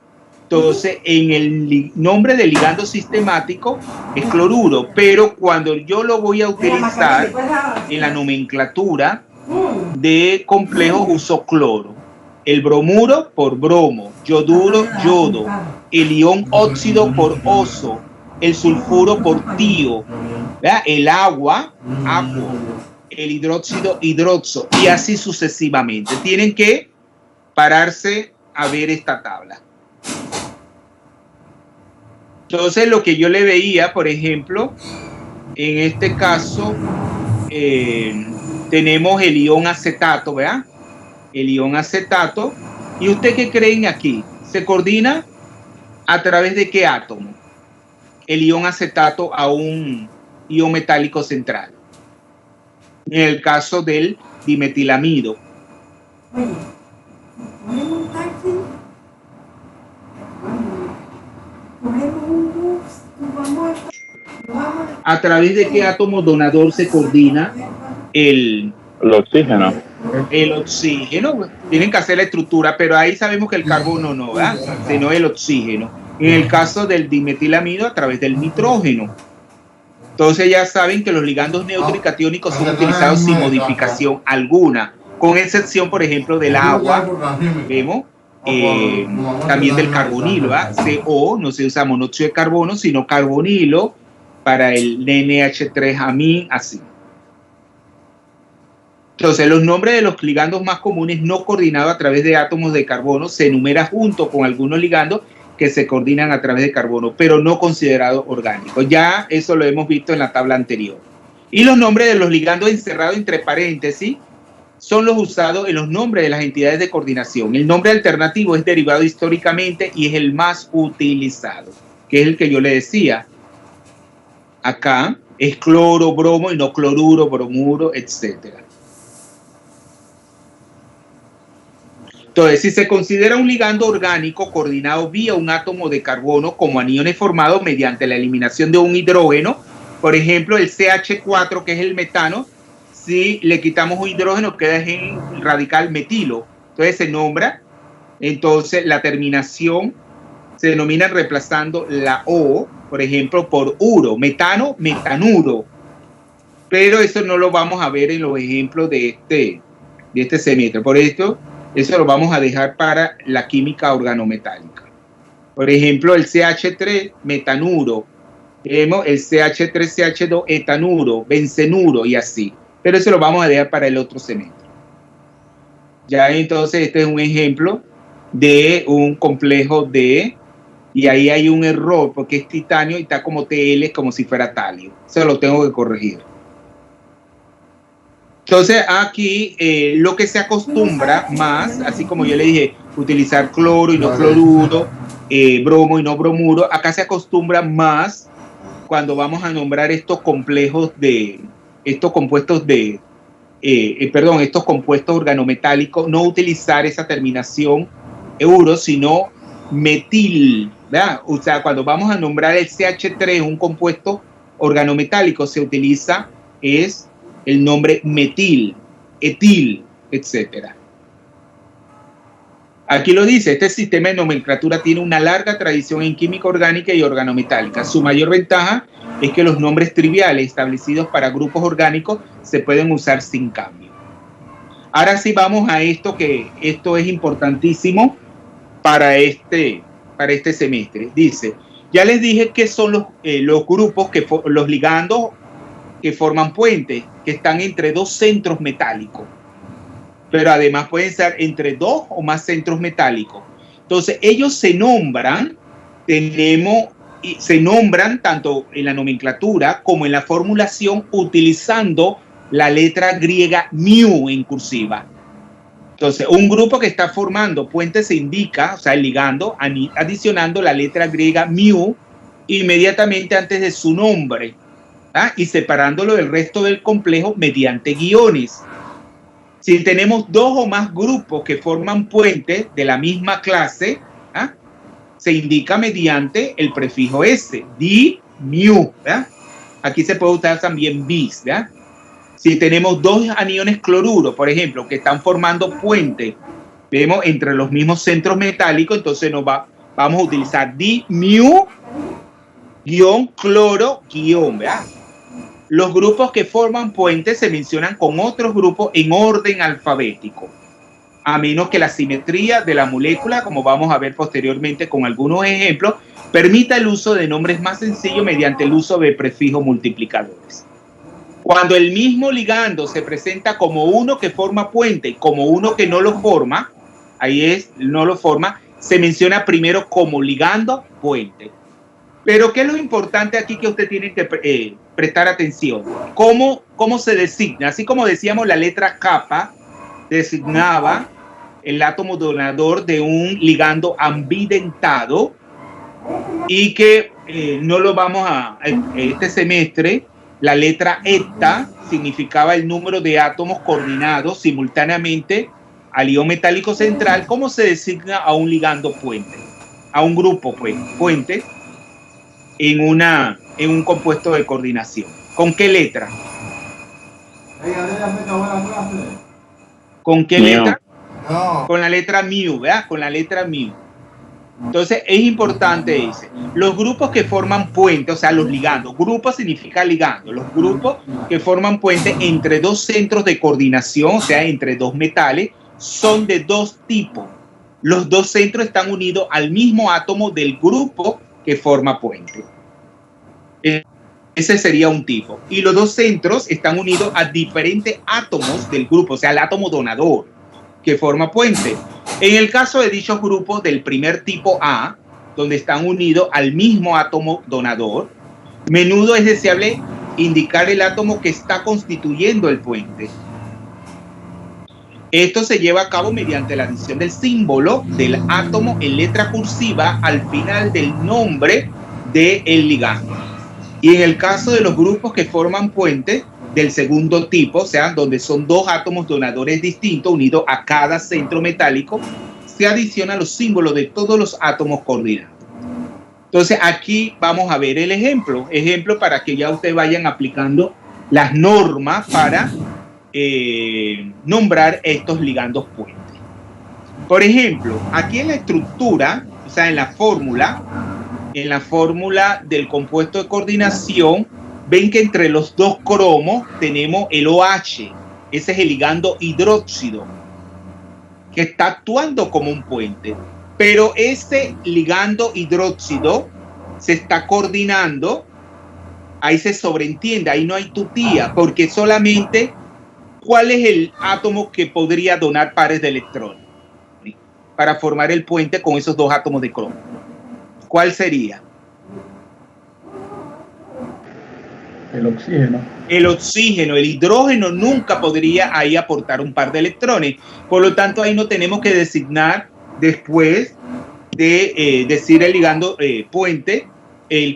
entonces en el nombre del ligando sistemático es cloruro, pero cuando yo lo voy a utilizar en la nomenclatura de complejos uso cloro. El bromuro por bromo, yoduro, yodo, el ion óxido por oso, el sulfuro por tío, ¿verdad? El agua, agua, el hidróxido, hidroxo, y así sucesivamente. Tienen que pararse a ver esta tabla. Entonces, lo que yo le veía, por ejemplo, en este caso, tenemos el ion acetato, ¿verdad? El ion acetato. ¿Y usted qué creen aquí? ¿Se coordina a través de qué átomo? El ion acetato a un ion metálico central. En el caso del dimetilamido. ¿A través de qué átomo donador se coordina el oxígeno? El oxígeno. Tienen que hacer la estructura, pero ahí sabemos que el carbono no, ¿verdad? Sino el oxígeno. En el caso del dimetilamido, a través del nitrógeno. Entonces ya saben que los ligandos neutros y catiónicos son utilizados sin modificación alguna, con excepción, por ejemplo, del agua, vemos, también del carbonilo, ¿verdad? CO, no se usa monóxido de carbono, sino carbonilo para el NH3-amín, así. Entonces, los nombres de los ligandos más comunes no coordinados a través de átomos de carbono se enumeran junto con algunos ligandos que se coordinan a través de carbono, pero no considerados orgánicos. Ya eso lo hemos visto en la tabla anterior. Y los nombres de los ligandos encerrados entre paréntesis son los usados en los nombres de las entidades de coordinación. El nombre alternativo es derivado históricamente y es el más utilizado, que es el que yo le decía. Acá es cloro, bromo y no cloruro, bromuro, etcétera. Entonces, si se considera un ligando orgánico coordinado vía un átomo de carbono como aniones formados mediante la eliminación de un hidrógeno, por ejemplo, el CH4, que es el metano, si le quitamos un hidrógeno queda en radical metilo. Entonces se nombra, entonces la terminación se denomina reemplazando la O, por ejemplo, por uro, metano, metanuro. Pero eso no lo vamos a ver en los ejemplos de este semestre. Por esto, eso lo vamos a dejar para la química organometálica. Por ejemplo, el CH3, metanuro. Tenemos el CH3CH2, etanuro, bencenuro y así. Pero eso lo vamos a dejar para el otro semestre. Ya entonces este es un ejemplo de un complejo de... Y ahí hay un error porque es titanio y está como TL, como si fuera talio. Eso lo tengo que corregir. Entonces aquí lo que se acostumbra más, así como yo le dije, utilizar cloro y no cloruro, bromo y no bromuro, acá se acostumbra más cuando vamos a nombrar estos complejos de, estos compuestos organometálicos, no utilizar esa terminación euro, sino metil, ¿verdad? O sea, cuando vamos a nombrar el CH3, un compuesto organometálico, se utiliza el nombre metil, etil, etc. Aquí lo dice, este sistema de nomenclatura tiene una larga tradición en química orgánica y organometálica. Su mayor ventaja es que los nombres triviales establecidos para grupos orgánicos se pueden usar sin cambio. Ahora sí vamos a esto, que esto es importantísimo para este semestre. Dice, ya les dije que son los grupos, los ligandos que forman puentes, que están entre dos centros metálicos, pero además pueden ser entre dos o más centros metálicos. Entonces ellos se nombran, se nombran tanto en la nomenclatura como en la formulación utilizando la letra griega mu en cursiva. Entonces un grupo que está formando puentes se indica, o sea, el ligando, adicionando la letra griega mu inmediatamente antes de su nombre, y separándolo del resto del complejo mediante guiones. Si tenemos dos o más grupos que forman puentes de la misma clase, se indica mediante el prefijo S, di, mu. Aquí se puede usar también bis. Si tenemos dos aniones cloruro, por ejemplo, que están formando puentes, vemos entre los mismos centros metálicos, entonces vamos a utilizar di, mu, guión, cloro, guión. Los grupos que forman puentes se mencionan con otros grupos en orden alfabético, a menos que la simetría de la molécula, como vamos a ver posteriormente con algunos ejemplos, permita el uso de nombres más sencillos mediante el uso de prefijos multiplicadores. Cuando el mismo ligando se presenta como uno que forma puente y como uno que no lo forma, se menciona primero como ligando puente. Pero ¿qué es lo importante aquí que usted tiene que prestar atención. ¿Cómo se designa? Así como decíamos, la letra kappa designaba el átomo donador de un ligando ambidentado, y que no lo vamos a este semestre, la letra eta significaba el número de átomos coordinados simultáneamente al ion metálico central. ¿Cómo se designa a un ligando puente? A un grupo puente en un compuesto de coordinación. ¿Con qué letra? ¿Con qué letra? No. Con la letra mu, ¿verdad? Con la letra mu. Entonces es importante, dice, los grupos que forman puente, o sea, los ligandos. Grupo significa ligando. Los grupos que forman puente entre dos centros de coordinación, o sea, entre dos metales, son de dos tipos. Los dos centros están unidos al mismo átomo del grupo que forma puente. Ese sería un tipo. Y los dos centros están unidos a diferentes átomos del grupo, o sea, el átomo donador que forma puente. En el caso de dichos grupos del primer tipo A, donde están unidos al mismo átomo donador, menudo es deseable indicar el átomo que está constituyendo el puente. Esto se lleva a cabo mediante la adición del símbolo del átomo en letra cursiva al final del nombre del ligando. Y en el caso de los grupos que forman puente del segundo tipo, o sea, donde son dos átomos donadores distintos unidos a cada centro metálico, se adicionan los símbolos de todos los átomos coordinados. Entonces aquí vamos a ver el ejemplo para que ya ustedes vayan aplicando las normas para nombrar estos ligandos puentes. Por ejemplo, aquí en la estructura, o sea, en la fórmula del compuesto de coordinación, ven que entre los dos cromos tenemos el OH. Ese es el ligando hidróxido, que está actuando como un puente. Pero ese ligando hidróxido se está coordinando, ahí se sobreentiende, ahí no hay tutía, porque solamente ¿cuál es el átomo que podría donar pares de electrones para formar el puente con esos dos átomos de cromo? ¿Cuál sería? El oxígeno. El oxígeno. El hidrógeno nunca podría ahí aportar un par de electrones. Por lo tanto, ahí no tenemos que designar después de decir el ligando puente,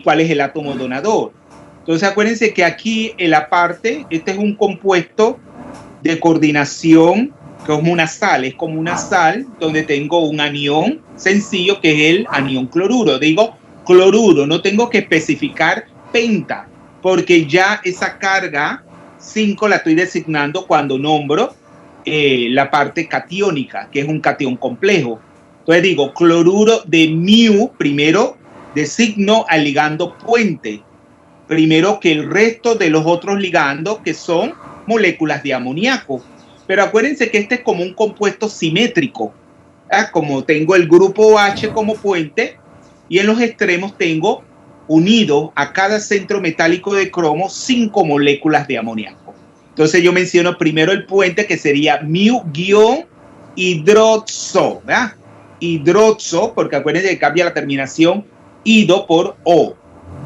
cuál es el átomo donador. Entonces, acuérdense que aquí en la parte, este es un compuesto de coordinación, que es como una sal donde tengo un anión sencillo que es el anión cloruro. Digo cloruro, no tengo que especificar penta, porque ya esa carga 5 la estoy designando cuando nombro la parte catiónica, que es un catión complejo. Entonces digo cloruro de mu, primero designo al ligando puente, primero que el resto de los otros ligandos, que son moléculas de amoníaco. Pero acuérdense que este es como un compuesto simétrico, ¿verdad? Como tengo el grupo OH como puente, y en los extremos tengo unido a cada centro metálico de cromo 5 moléculas de amoníaco. Entonces yo menciono primero el puente, que sería mu-hidroxo, ¿verdad? Hidroxo, porque acuérdense que cambia la terminación ido por o.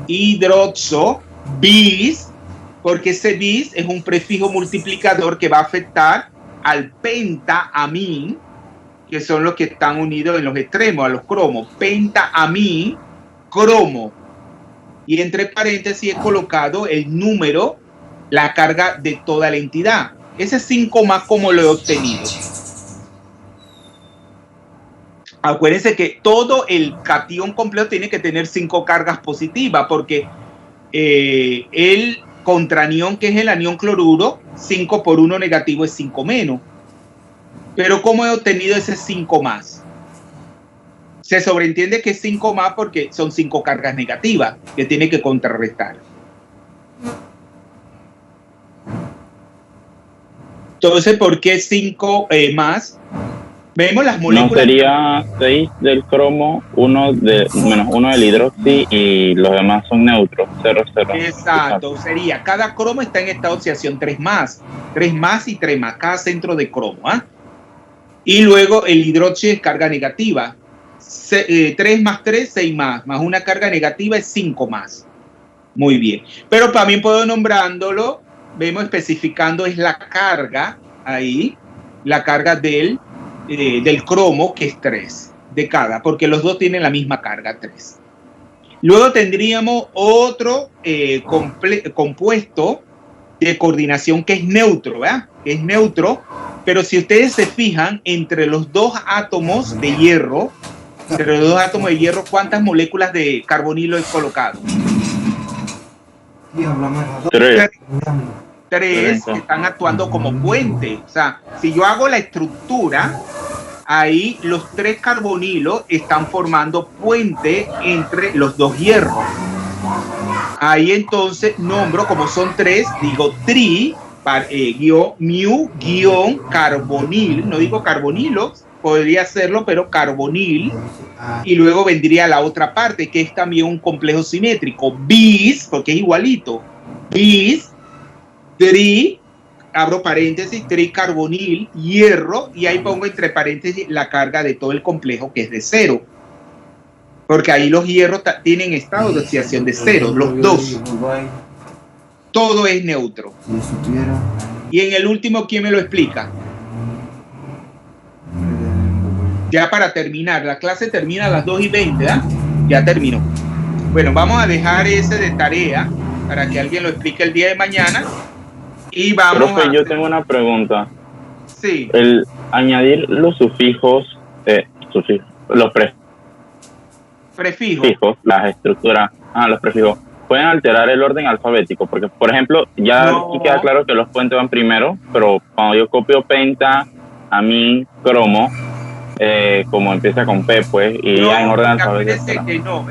Hidroxo, bis, porque ese bis es un prefijo multiplicador que va a afectar al pentaamín, que son los que están unidos en los extremos, a los cromos. Pentaamín, cromo. Y entre paréntesis he colocado el número, la carga de toda la entidad. Ese 5 más, ¿cómo lo he obtenido? Acuérdense que todo el catión completo tiene que tener 5 cargas positivas, porque el contranión, que es el anión cloruro, 5 por 1 negativo es 5 menos. Pero ¿cómo he obtenido ese 5 más? Se sobreentiende que es 5 más porque son 5 cargas negativas que tiene que contrarrestar. Entonces, ¿por qué 5 más? Vemos las moléculas. No, sería 6 del cromo, 1 menos 1 del hidroxi, y los demás son neutros, 0, 0. Exacto, sería, cada cromo está en esta oxidación 3 más y 3 más, cada centro de cromo, ¿ah? Y luego el hidroxi es carga negativa. 3 más 3, 6 más una carga negativa es 5 más. Muy bien. Pero también puedo nombrándolo, vemos especificando es la carga ahí, la carga del cromo, que es 3 de cada, porque los dos tienen la misma carga, 3. Luego tendríamos otro compuesto de coordinación que es neutro, ¿verdad? Que es neutro, pero si ustedes se fijan, entre los dos átomos de hierro, ¿cuántas moléculas de carbonilo he colocado? 3. 3 que están actuando como puente. O sea, si yo hago la estructura, ahí los 3 carbonilos están formando puente entre los dos hierros. Ahí entonces nombro, como son 3, digo carbonil, no digo carbonilo, podría hacerlo, pero carbonil. Y luego vendría la otra parte, que es también un complejo simétrico, bis, porque es igualito, bis, abro paréntesis, tricarbonil, hierro, y ahí pongo entre paréntesis la carga de todo el complejo, que es de 0. Porque ahí los hierros tienen estado de oxidación de 0, los dos. Todo es neutro. Y en el último, ¿quién me lo explica? Ya para terminar, la clase termina a las 2:20, ¿verdad? Ya terminó. Bueno, vamos a dejar ese de tarea para que alguien lo explique el día de mañana. Y vamos Profe, yo tengo una pregunta. Sí. El añadir los sufijos, los prefijos, las estructuras, los prefijos, pueden alterar el orden alfabético, porque, por ejemplo, ya aquí queda claro que los puentes van primero, pero cuando yo copio penta, amín, cromo, como empieza con P, pues, y ya en orden alfabético.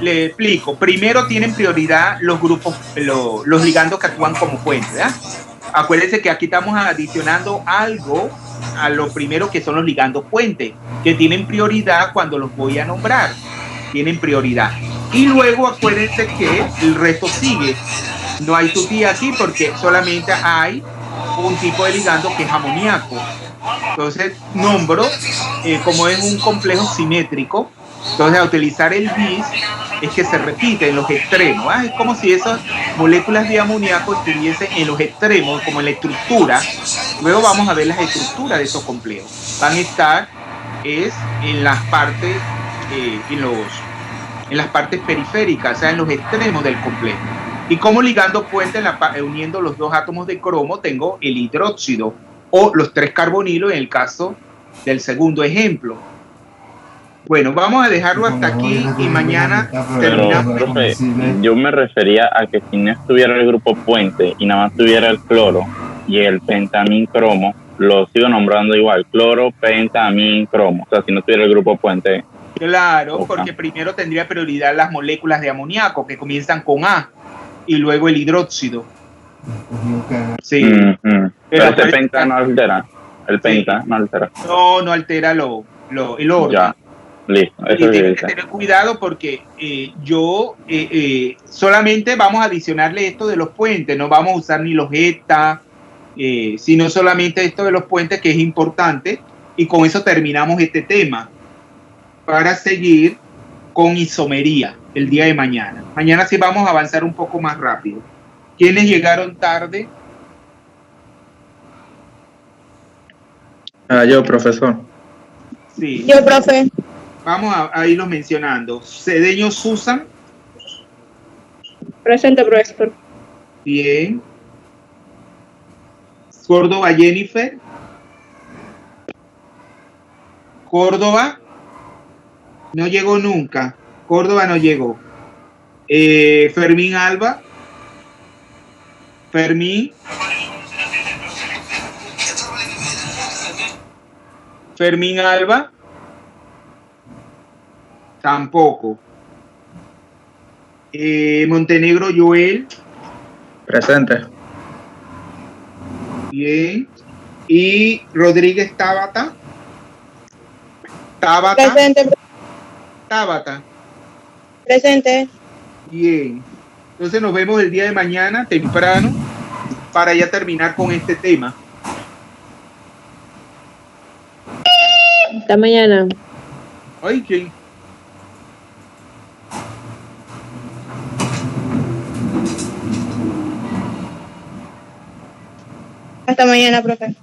Le explico. Primero tienen prioridad los grupos, los ligandos que actúan como puentes, ¿verdad? Acuérdense que aquí estamos adicionando algo a lo primero, que son los ligandos puentes, que tienen prioridad cuando los voy a nombrar. Tienen prioridad. Y luego acuérdense que el resto sigue. No hay tutí aquí porque solamente hay un tipo de ligando que es amoníaco. Entonces nombro, como es un complejo simétrico, entonces a utilizar el bis es que se repite en los extremos. Es como si esas moléculas de amoníaco estuviesen en los extremos, como en la estructura. Luego vamos a ver las estructuras de esos complejos. Van a estar en las partes en las partes periféricas, o sea, en los extremos del complejo. Y como ligando puente, uniendo los dos átomos de cromo, tengo el hidróxido o los 3 carbonilos en el caso del segundo ejemplo. Bueno, vamos a dejarlo hasta aquí y mañana terminamos. Profe, yo me refería a que si no estuviera el grupo puente y nada más tuviera el cloro y el pentamín cromo, lo sigo nombrando igual, cloro, pentamín, cromo. O sea, si no tuviera el grupo puente. Claro, porque primero tendría prioridad las moléculas de amoníaco que comienzan con A y luego el hidróxido. Sí. Pero este penta no altera. El penta no altera. No altera el orden. Ya. Listo. Y tienen que tener cuidado porque solamente vamos a adicionarle esto de los puentes, no vamos a usar ni los eta, sino solamente esto de los puentes, que es importante, y con eso terminamos este tema para seguir con isomería el día de mañana. Mañana sí vamos a avanzar un poco más rápido. ¿Quiénes llegaron tarde? Yo, profesor. Sí. Yo, profe. Vamos a irlos mencionando. Cedeño Susan. Presente, profesor. Bien. Córdoba Jennifer. Córdoba. No llegó nunca. Córdoba no llegó. Fermín Alba. Fermín. Fermín Alba. Tampoco. Montenegro Joel. Presente. Bien. Y Rodríguez Tabata. Presente. Tabata. Presente. Bien. Entonces nos vemos el día de mañana temprano para ya terminar con este tema. Hasta mañana. Ay, ¿quién? Hasta mañana, profe.